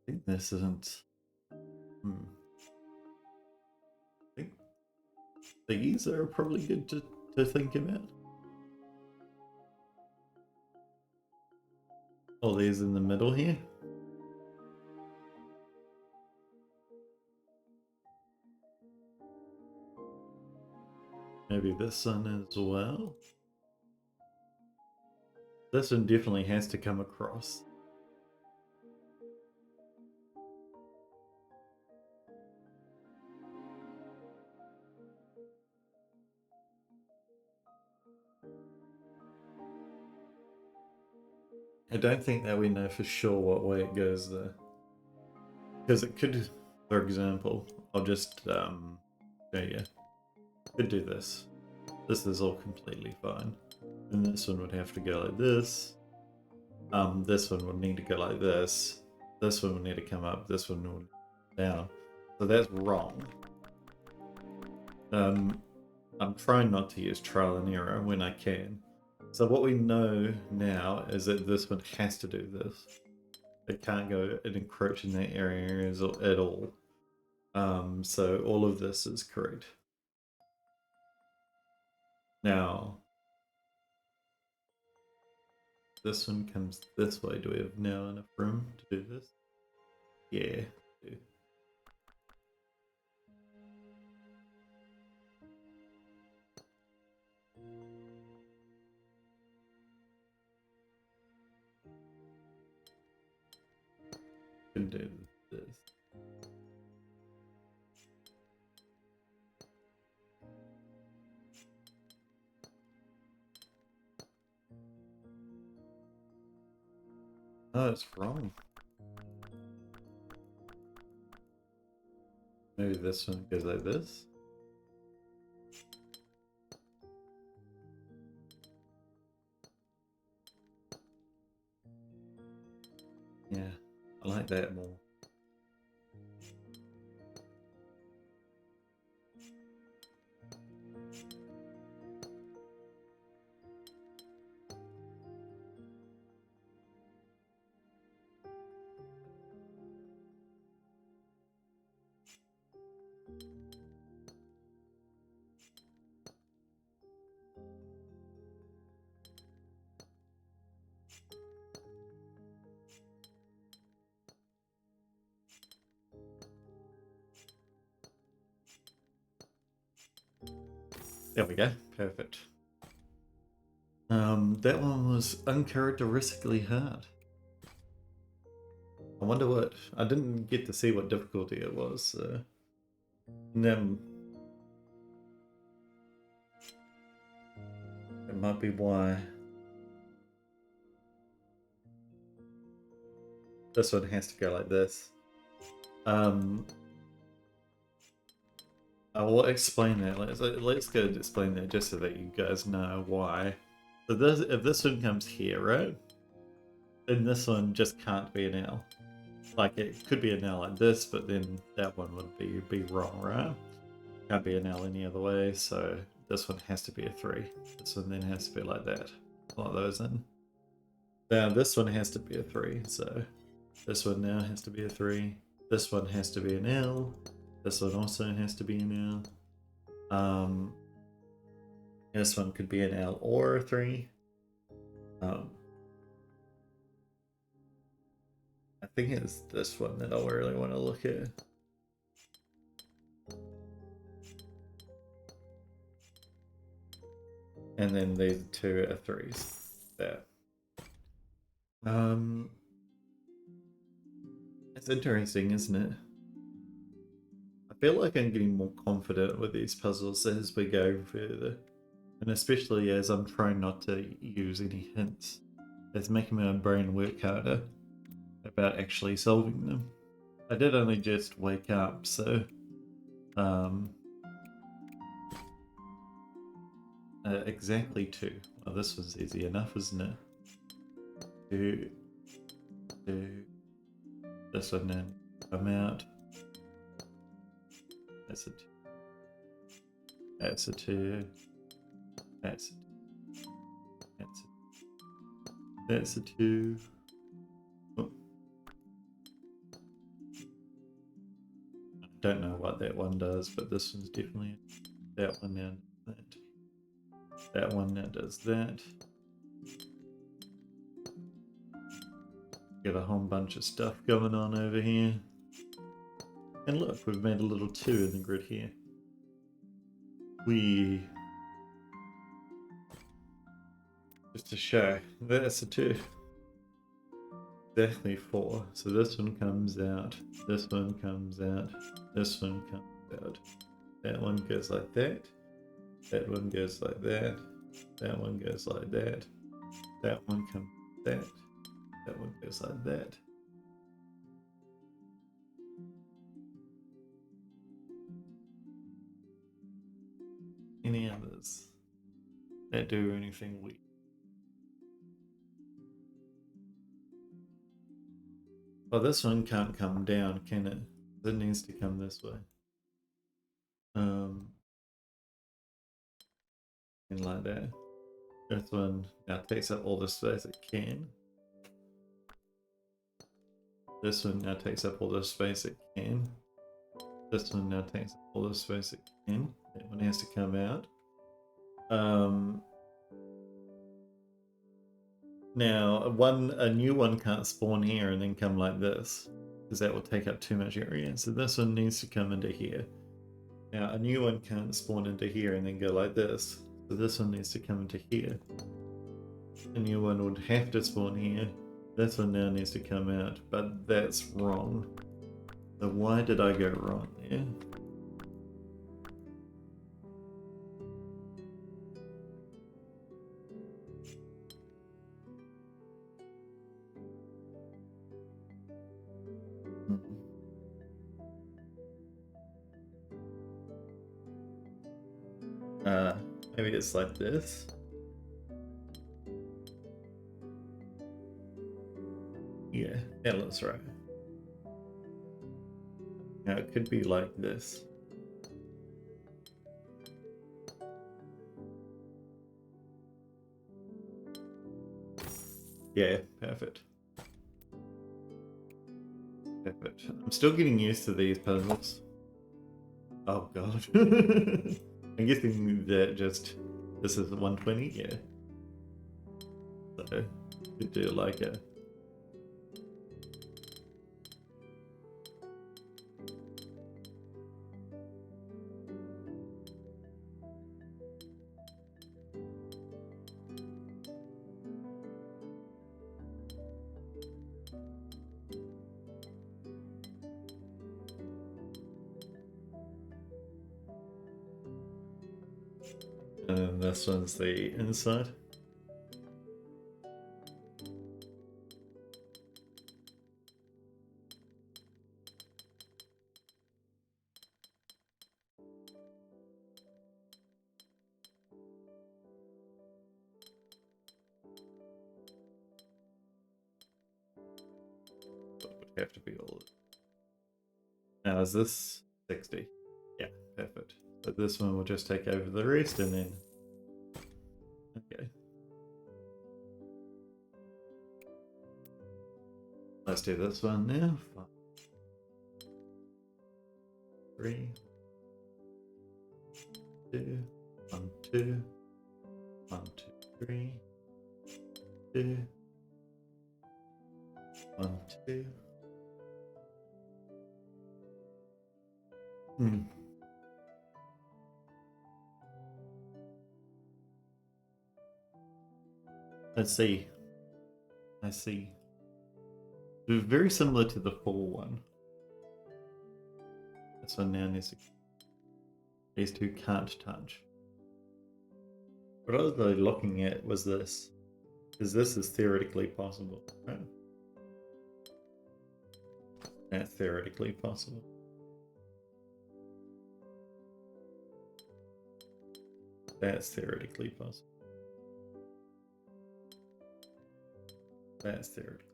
I think this isn't. I think these are probably good to think about. All these in the middle here. Maybe this one as well. This one definitely has to come across. I don't think that we know for sure what way it goes though. Because it could, for example, I'll just show you. Could do this. This is all completely fine. And this one would have to go like this. This one would need to go like this. This one would need to come up. This one would down. So that's wrong. I'm trying not to use trial and error when I can. So what we know now is that this one has to do this. It can't go and encroach in that area at all. So all of this is correct. Now, this one comes this way. Do we have now enough room to do this? Yeah, we do. Can do this. Oh, it's wrong. Maybe this one goes like this. Yeah, I like that more. There we go, perfect. That one was uncharacteristically hard. I wonder what, I didn't get to see what difficulty it was, so. It might be why. This one has to go like this. I will explain that. Let's go explain that just so that you guys know why. So this, if this one comes here, right? Then this one just can't be an L. Like it could be an L like this, but then that one would be wrong, right? Can't be an L any other way, so this one has to be a 3. This one then has to be like that. Plot those in. Now this one has to be a 3, so this one now has to be a 3. This one has to be an L. This one also has to be an L. This one could be an L or a 3. I think it's this one that I really want to look at. And then these two are 3s. There. It's interesting, isn't it? I feel like I'm getting more confident with these puzzles as we go further. And especially as I'm trying not to use any hints. It's making my brain work harder about actually solving them. I did only just wake up, so exactly 2. Well, this was easy enough, isn't it? 2, this one then come out. That's a 2. That's a 2. That's a 2. That's a 2. Oh. I don't know what that one does, but this one's definitely that one now does that. That one now does that. Got a whole bunch of stuff going on over here. And look, we've made a little 2 in the grid here. Just to show, that's a 2. Exactly 4. So this one comes out, this one comes out, this one comes out. That one goes like that. That one goes like that. That one goes like that. That one comes like that. That one goes like that. Any others that do anything weird? Oh, this one can't come down, can it? It needs to come this way. And like that. This one now takes up all the space it can. This one now takes up all the space it can. This one now takes up all the space it can. That one has to come out. Now a new one can't spawn here and then come like this, because that will take up too much area. So this one needs to come into here. Now a new one can't spawn into here and then go like this. So this one needs to come into here. A new one would have to spawn here. This one now needs to come out, but that's wrong. So why did I go wrong there? Maybe it's like this. Yeah, that looks right. Now it could be like this. Yeah, perfect. Perfect. I'm still getting used to these puzzles. Oh god. I'm guessing that just this is 120, yeah. So could do like a and then this one's the inside. That would have to be all of it. Now is this 60? Yeah, perfect. So this one will just take over the rest and then okay. Let's do this one now. 5, 3, 2, 1, 2, 1, 2, 3, 2, 1, 2. Let's see. I see. They're very similar to the full one. This one now needs to. These two can't touch. What I was really looking at was this. Because this is theoretically possible, right? That's theoretically possible. That's theoretically possible. That's theoretically.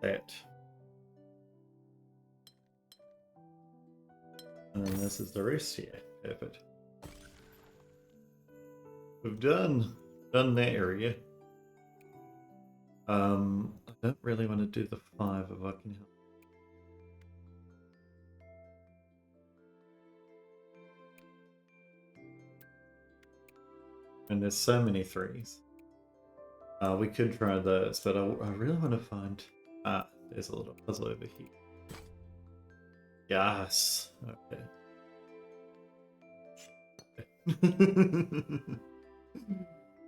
That. And then this is the rest here. Perfect. We've done that area. I don't really want to do the 5 if I can help. And there's so many 3s. We could try this, but I really want to find... there's a little puzzle over here. Yes! Okay.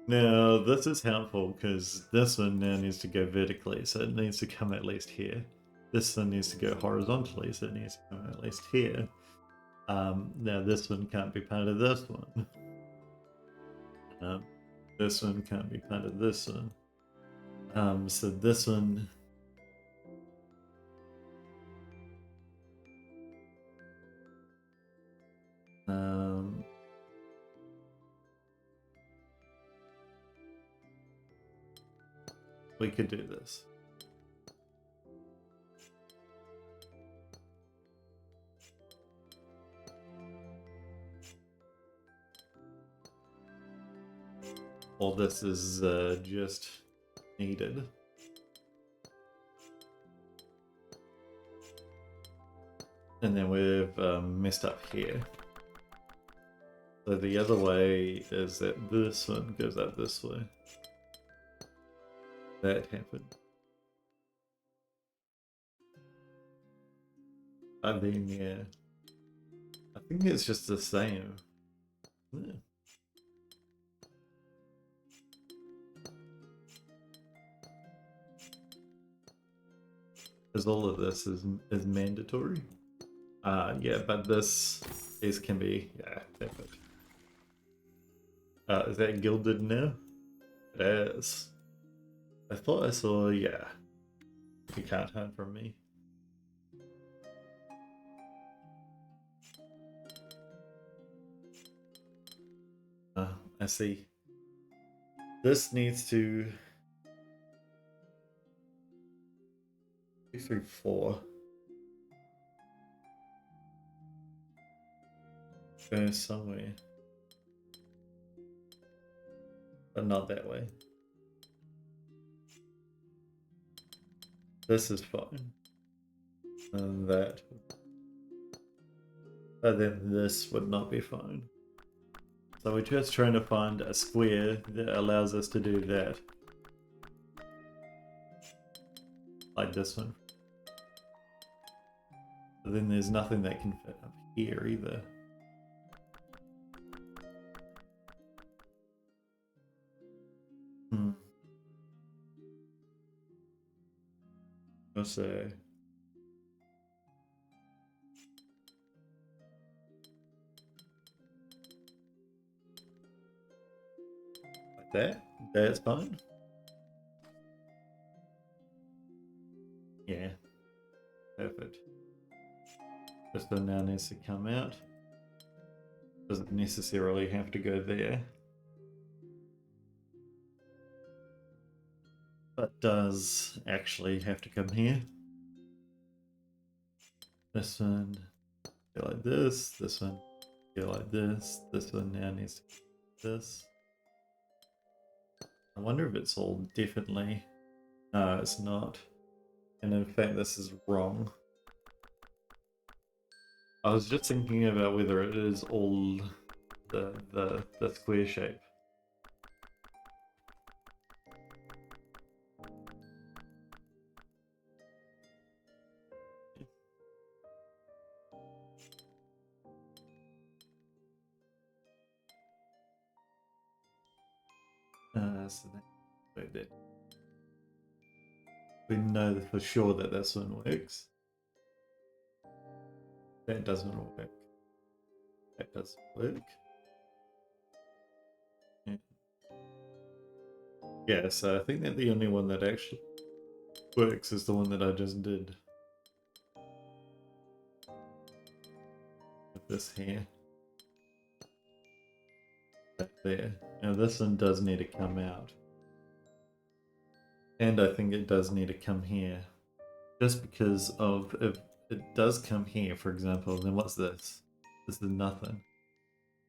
Now, this is helpful because this one now needs to go vertically, so it needs to come at least here. This one needs to go horizontally, so it needs to come at least here. Now this one can't be part of this one. This one can't be part of this one. So this one. We could do this. All this is just needed. And then we've messed up here. So the other way is that this one goes up this way. That happened. I mean, yeah. I think it's just the same. Yeah. Because all of this is mandatory. Yeah, but this can be, yeah, perfect. Is that gilded now? It is. I thought I saw, yeah. You can't hide from me. I see. This needs to 2, 3, 4. Go somewhere. But not that way. This is fine. And that. But then this would not be fine. So we're just trying to find a square that allows us to do that. Like this one. But then there's nothing that can fit up here either. So like that. That's fine. Yeah. Perfect. This one now needs to come out. Doesn't necessarily have to go there. But does actually have to come here. This one go like this one go like this one now needs to go like this. I wonder if it's all definitely. No, it's not. And in fact this is wrong. I was just thinking about whether it is all the square shape. So that we know for sure that this one works. That doesn't work. That doesn't work. Yeah, so I think that the only one that actually works is the one that I just did. With this here. Right there. Now this one does need to come out. And I think it does need to come here. Just because of, if it does come here, for example, then what's this? This is nothing.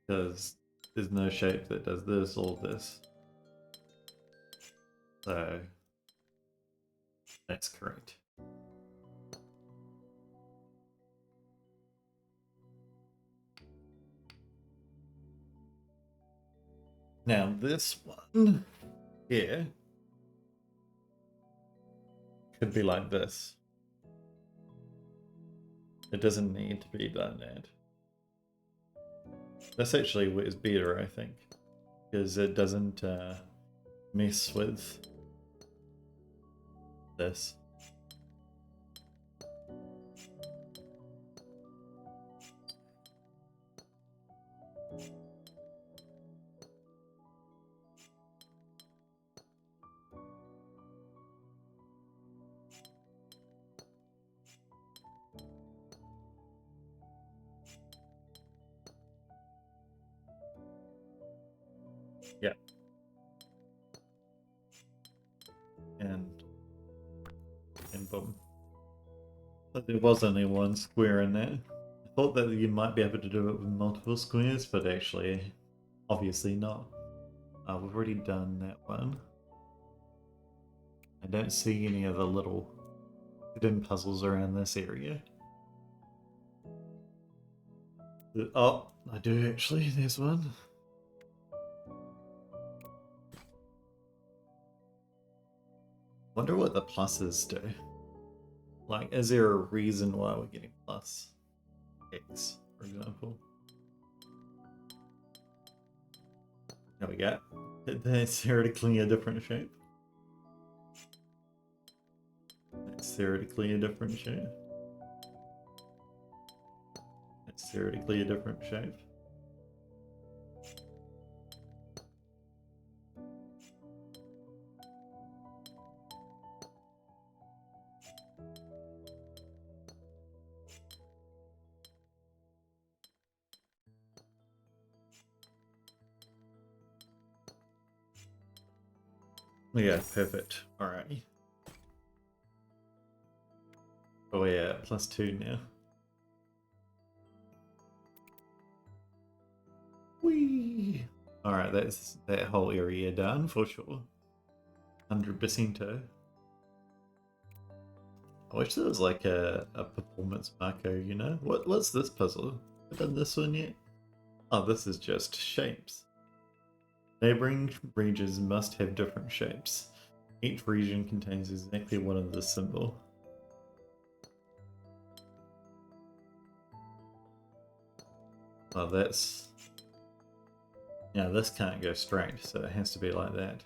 Because there's no shape that does this or this. So that's correct. Now this one here could be like this. It doesn't need to be like that. This actually is better, I think, because it doesn't mess with this. boom. But there was only one square in there. I thought that you might be able to do it with multiple squares, but actually, obviously not. We've already done that one. I don't see any other little hidden puzzles around this area. Oh, I do actually, there's one. Wonder what the pluses do. Like, is there a reason why we're getting plus X, for example? There we go. That's theoretically a different shape. That's theoretically a different shape. That's theoretically a different shape. Yeah, perfect. Alright. Oh yeah, +2 now. Whee! Alright, that's that whole area done for sure. 100%. I wish there was like a performance marker, you know? What's this puzzle? Have I done this one yet? Oh, this is just shapes. Neighboring regions must have different shapes. Each region contains exactly one of this symbol. Oh, that's... Yeah, this can't go straight, so it has to be like that.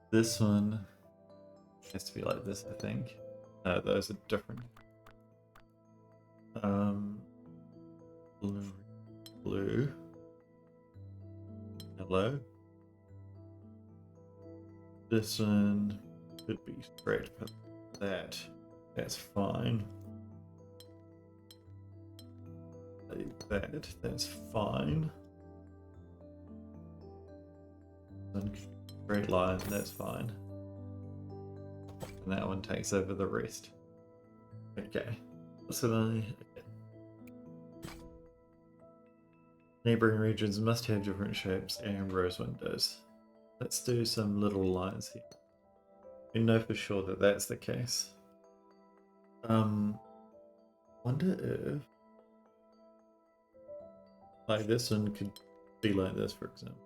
This one has to be like this, I think. Those are different. Blue. Hello. This one could be straight, but that's fine. That's fine. Straight line, that's fine. And that one takes over the rest. Okay. Okay. Neighboring regions must have different shapes and rose windows. Let's do some little lines here. We know for sure that that's the case. Wonder if like this one could be like this, for example.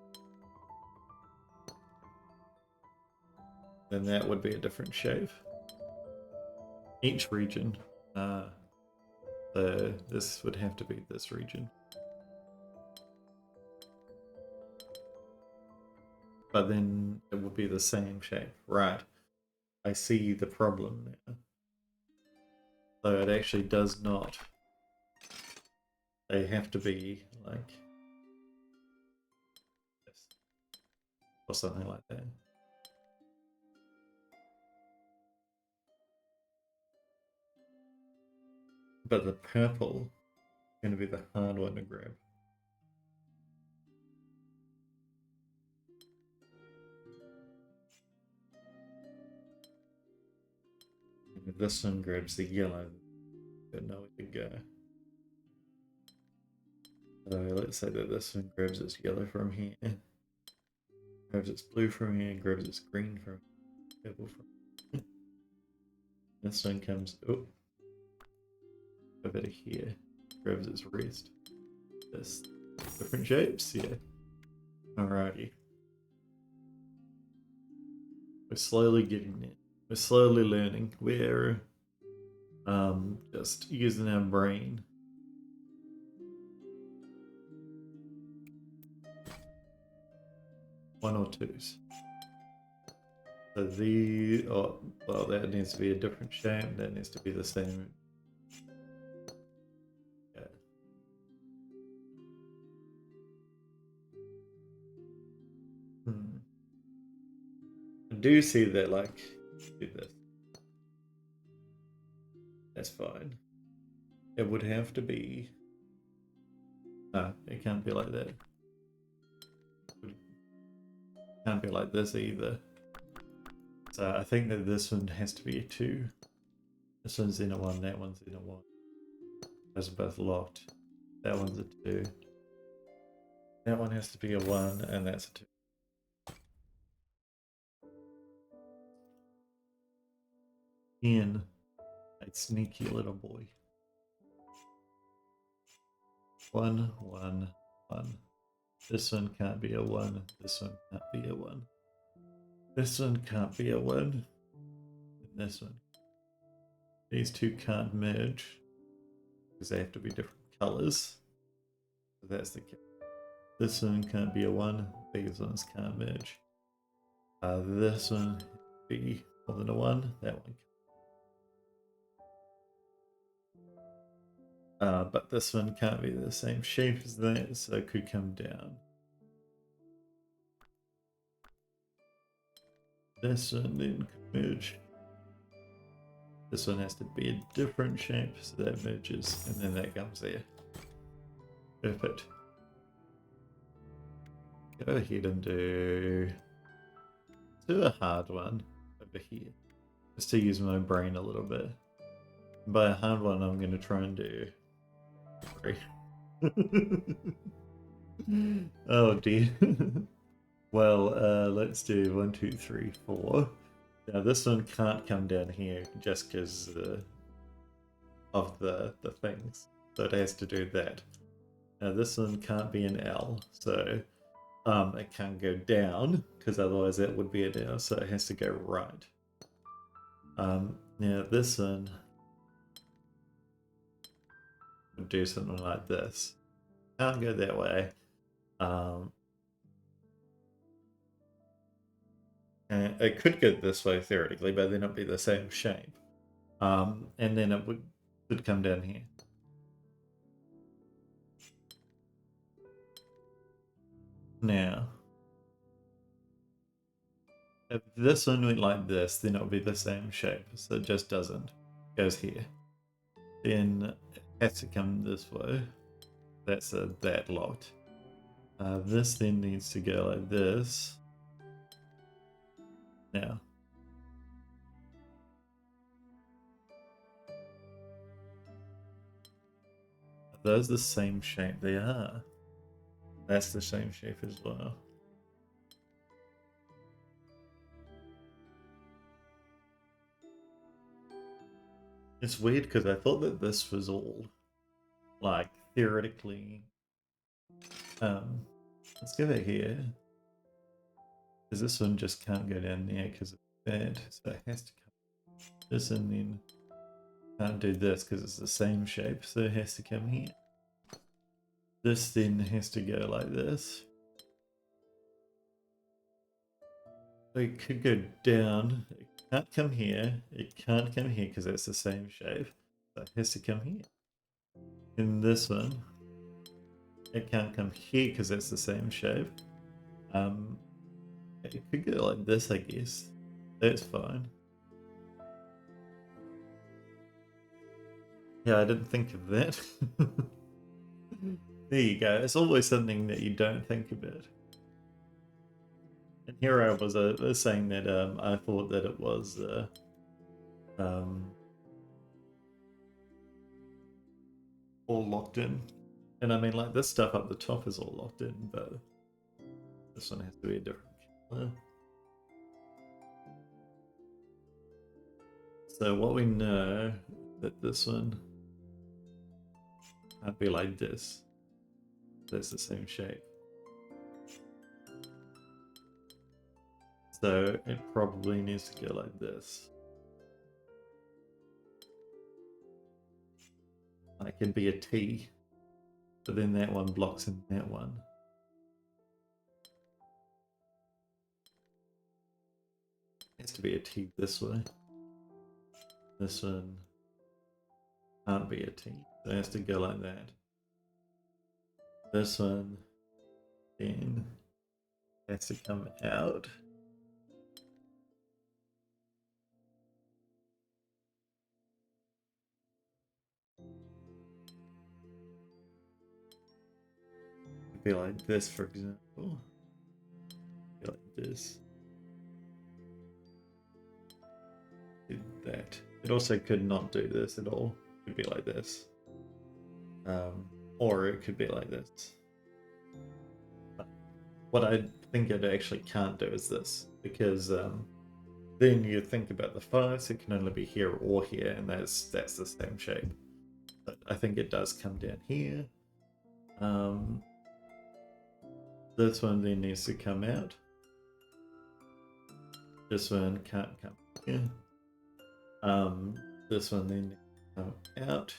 Then that would be a different shape. Each region. This would have to be this region. But then it would be the same shape. Right. I see the problem now. So it actually does not. They have to be like this. Or something like that. But the purple is going to be the hard one to grab. And if this one grabs the yellow, then know we can go. So let's say that this one grabs its yellow from here, grabs its blue from here, grabs its green from purple from here. This one comes over to here, grabs its rest. This different shapes, yeah. Alrighty. We're slowly getting there. We're slowly learning. We're just using our brain. One or twos. So well, that needs to be a different shape. That needs to be the same. Yeah. I do see that, like, do this. That's fine. it would have to be... No, it can't be like that. It can't be like this either. So I think that this one has to be a 2. This one's in a 1, that one's in a 1. Those are both locked. That one's a 2. That one has to be a 1, and that's a 2. Ian, a sneaky little boy. 1, 1, 1. This one can't be a 1. This one can't be a 1. This one can't be a 1. And this one. These two can't merge because they have to be different colors. So that's the case. This one can't be a 1. These ones can't merge. This one be more than a 1. That one can't. But this one can't be the same shape as that, so it could come down. This one then could merge. This one has to be a different shape, so that merges, and then that comes there. Perfect. Go ahead and do a hard one over here, just to use my brain a little bit. And by a hard one, I'm going to try and do 3. Oh dear. Well, let's do 1, 2, 3, 4. Now this one can't come down here just because of the things, so it has to do that. Now this one can't be an L, so it can't go down because otherwise that would be an L, so it has to go right. Now this one would do something like this. Can't go that way. And it could go this way theoretically, but then it'd be the same shape. And then it could come down here. Now, if this one went like this, then it would be the same shape. So it just doesn't. It goes here. Then it has to come this way. That's that locked. This then needs to go like this. Now, are those the same shape? They are. That's the same shape as well. It's weird because I thought that this was all, like, theoretically. Let's give it here. Because this one just can't go down there because it's bad. So it has to come this, and then can't do this because it's the same shape. So it has to come here. This then has to go like this. It could go down. It can't come here. It can't come here because it's the same shape. So it has to come here. In this one, it can't come here because it's the same shape. It could go like this, I guess. That's fine. Yeah, I didn't think of that. There you go. It's always something that you don't think about. And here I was saying that I thought that it was all locked in. And I mean, like, this stuff up the top is all locked in, but this one has to be a different color. So what we know that this one can't be like this. That's the same shape. So it probably needs to go like this. And it can be a T, but then that one blocks in that one. It has to be a T this way. This one can't be a T, so it has to go like that. This one then has to come out. be like this, for example. Be like this. Do that. It also could not do this at all. It could be like this. Or it could be like this. What I think it actually can't do is this, because then you think about the furnace, it can only be here or here, and that's the same shape. But I think it does come down here. This one then needs to come out. This one can't come here. This one then needs to come out.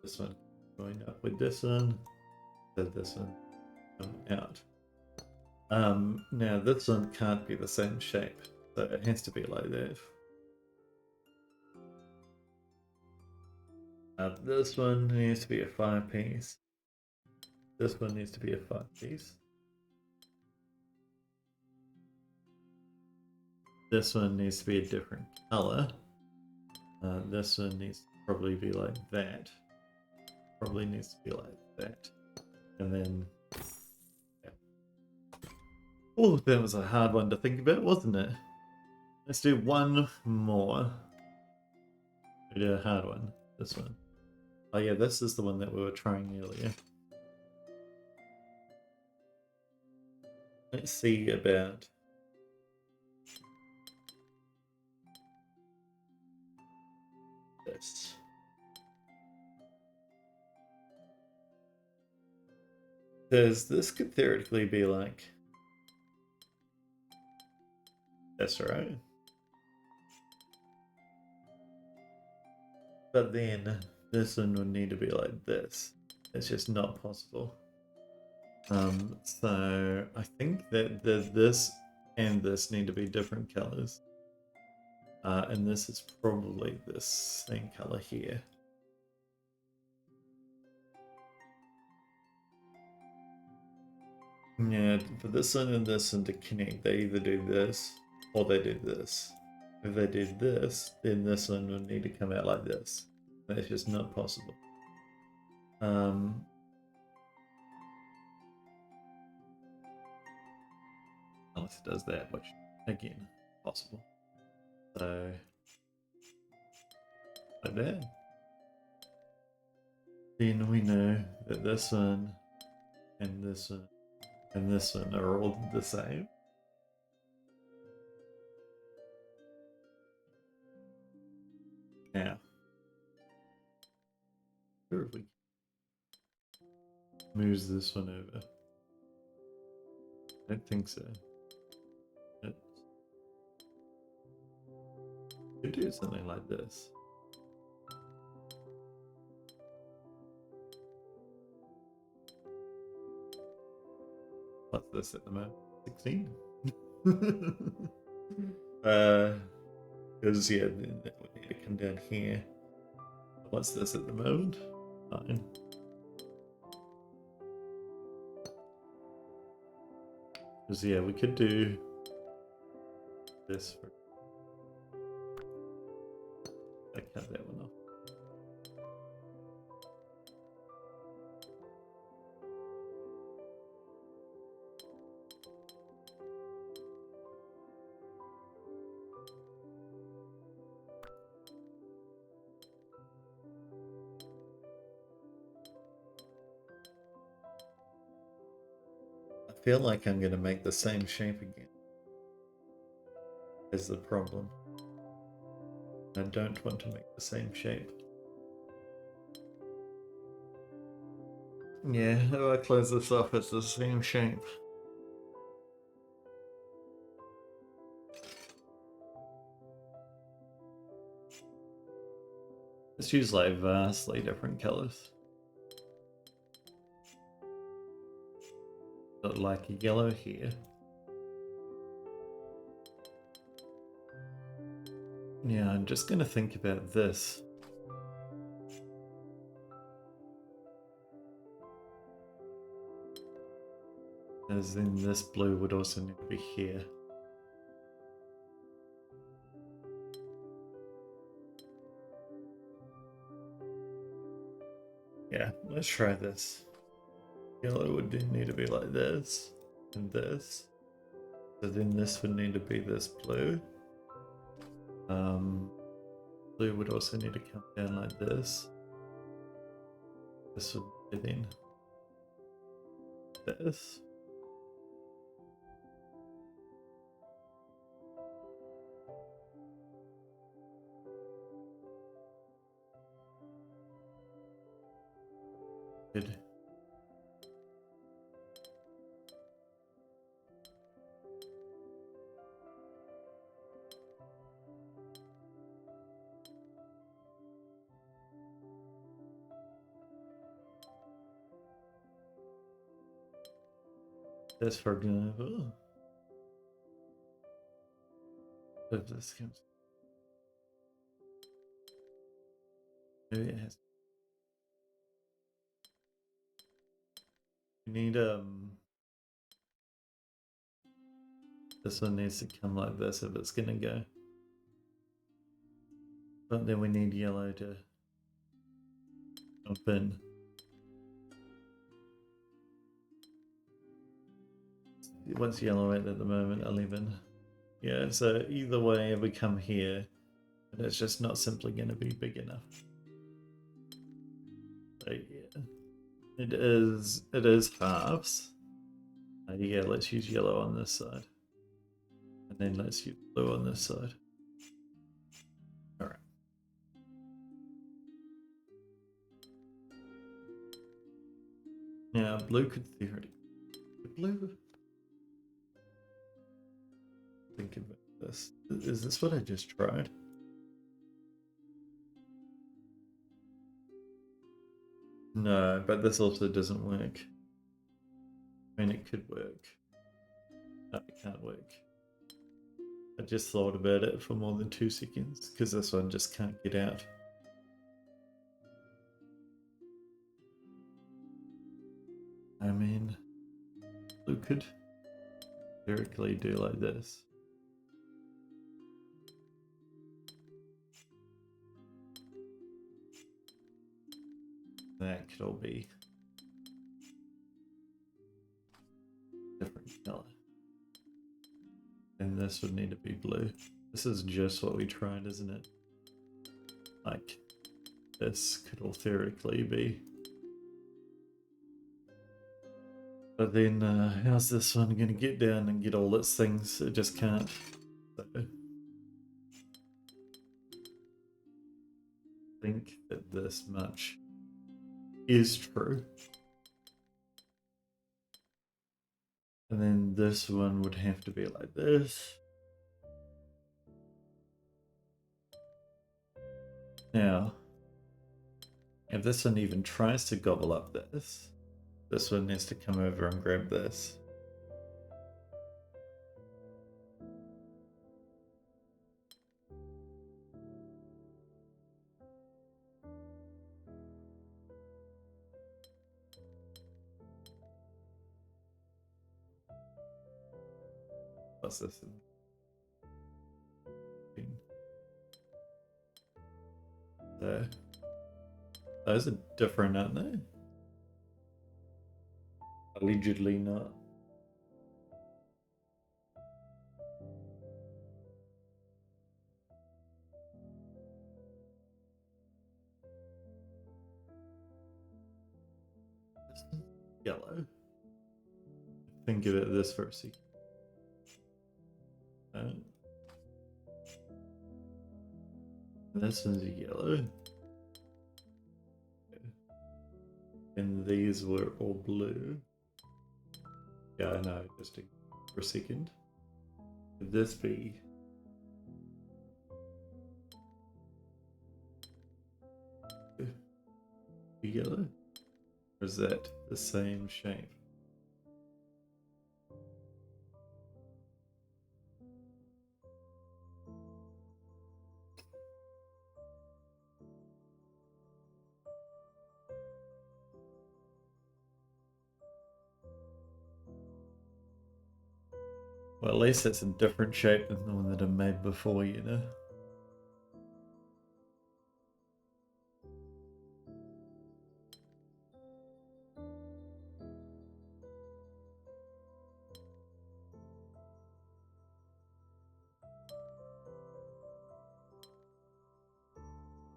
This one going up with this one. So this one come out. Now this one can't be the same shape, so it has to be like that. This one needs to be a 5-piece. This one needs to be a 5-piece. This one needs to be a different color. This one needs to probably be like that. Probably needs to be like that. And then... yeah. Oh, that was a hard one to think about, wasn't it? Let's do one more. We did a hard one. This one. Oh yeah, this is the one that we were trying earlier. Let's see about... this. Because this could theoretically be like... that's right. But then this one would need to be like this. It's just not possible. So I think that this and this need to be different colors. And this is probably this same color here. Yeah, for this one and this one to connect, they either do this or they do this. If they do this, then this one would need to come out like this. That's just not possible. Unless it does that, which again, possible. So like that. Then we know that this one and this one and this one are all the same. Now, sure if we moves this one over. I don't think so. It could do something like this. What's this at the moment? 16? Because yeah, then that would need to come down here. What's this at the moment? 9. Because yeah, we could do this for... I cut that one off. I feel like I'm going to make the same shape again. Is the problem. I don't want to make the same shape. Yeah, if I close this off, it's the same shape. Let's use like vastly different colors. Got like a yellow here. Yeah, I'm just gonna think about this. As in this blue would also need to be here. Yeah, let's try this. Yellow would then need to be like this and this. So then this would need to be this blue. Blue would also need to come down like this. This would be then this. Good. This, for example, if this comes, maybe it has. We need this one needs to come like this if it's gonna go. But then we need yellow to jump in. What's yellow at the moment? 11. Yeah, so either way we come here, and it's just not simply going to be big enough. So yeah, it is halves. Yeah, let's use yellow on this side. And then let's use blue on this side. Alright. Now blue could theoretically... Blue... Think about this. Is this what I just tried? No, but this also doesn't work. I mean, it could work. No, it can't work. I just thought about it for more than 2 seconds, because this one just can't get out. I mean, blue could theoretically do like this. That could all be different color. And this would need to be blue. This is just what we tried, isn't it? Like, this could all theoretically be. But then, how's this one going to get down and get all its things? It just can't. So, I think that this much is true. And then this one would have to be like this. Now, if this one even tries to gobble up this one needs to come over and grab this. What's this? So, those are different, aren't they? Allegedly not. This is yellow. Think of it this for a second. This one's yellow. And these were all blue. Yeah, I know, just for a second. Could this be yellow? Or is that the same shape? Well, at least it's a different shape than the one that I made before, you know?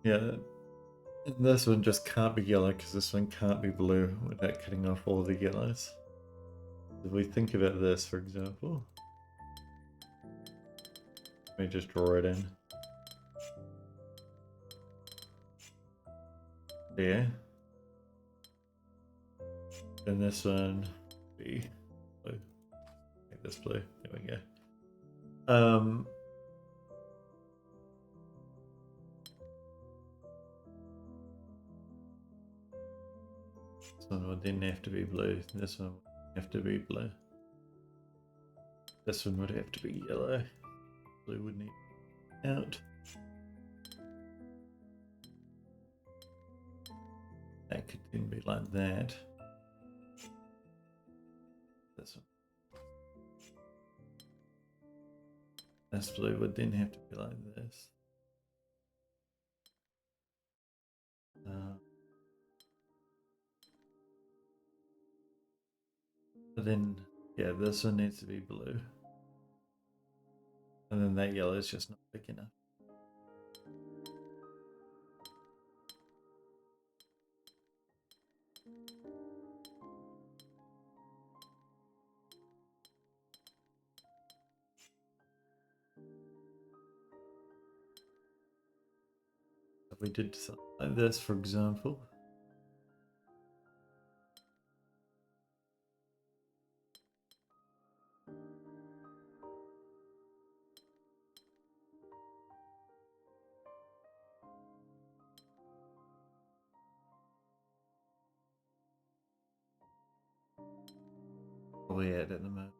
Yeah, and this one just can't be yellow because this one can't be blue without cutting off all the yellows. If we think about this, for example, let me just draw it in. There. And this one be blue. Make this blue. There we go. This one would then have to be blue. This one would have to be blue. This one would have to be yellow. Blue would need out. That could then be like that. This one. This blue would then have to be like this. But then, yeah, this one needs to be blue. And then that yellow is just not big enough. If we did something like this, for example. What are we at the moment?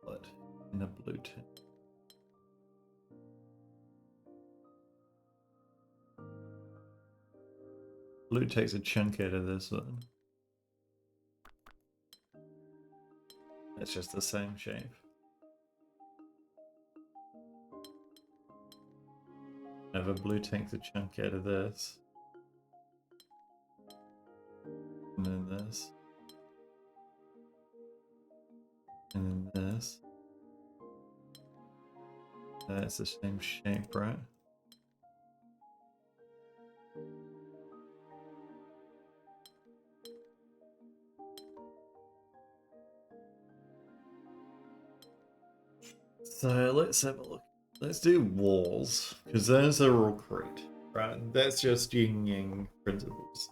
What? In a blue tint. Blue takes a chunk out of this one. It's just the same shape. If a blue takes a chunk out of this. And then this. And then this. That's the same shape, right? So let's have a look. Let's do walls, because those are all correct, right? That's just yin yang principles.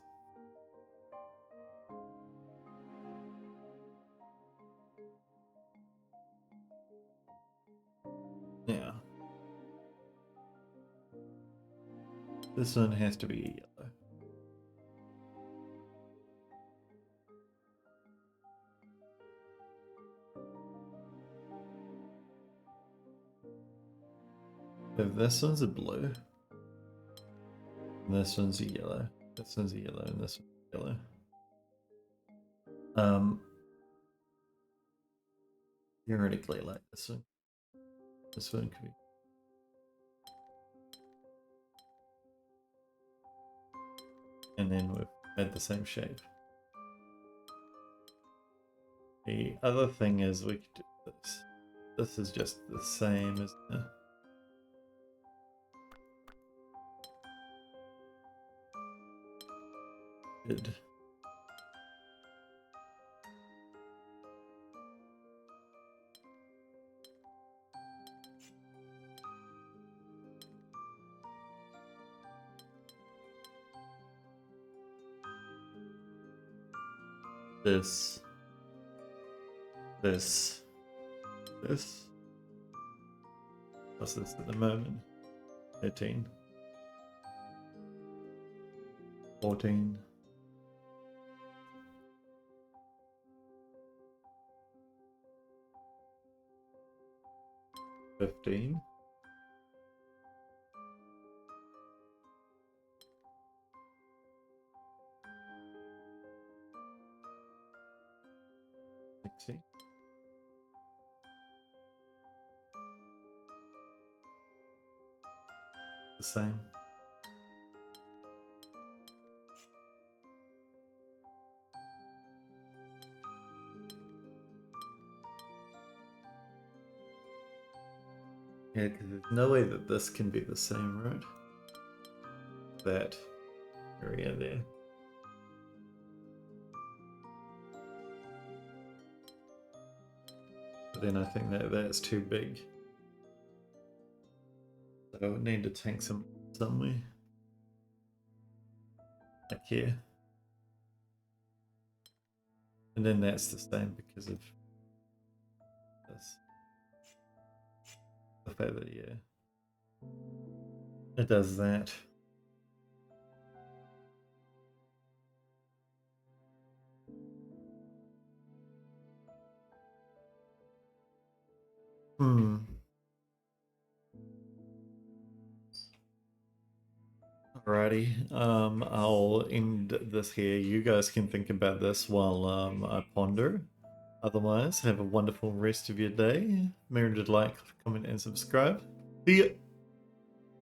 Yeah. This one has to be yellow. If this one's a blue, and this one's a yellow, this one's a yellow, and this one's a yellow. Theoretically, like this one could be. And then we've made the same shape. The other thing is we could do this. This is just the same, isn't it? Good. This. What's this at the moment? 13. 14. 15. 16. The same. Yeah, because there's no way that this can be the same, right? That area there. But then I think that that's too big. So I would need to tank somewhere. Like here. And then that's the same because of this. The fact that, yeah. It does that. Alrighty, I'll end this here. You guys can think about this while I ponder. Otherwise, have a wonderful rest of your day. Remember to like, comment, and subscribe. See ya!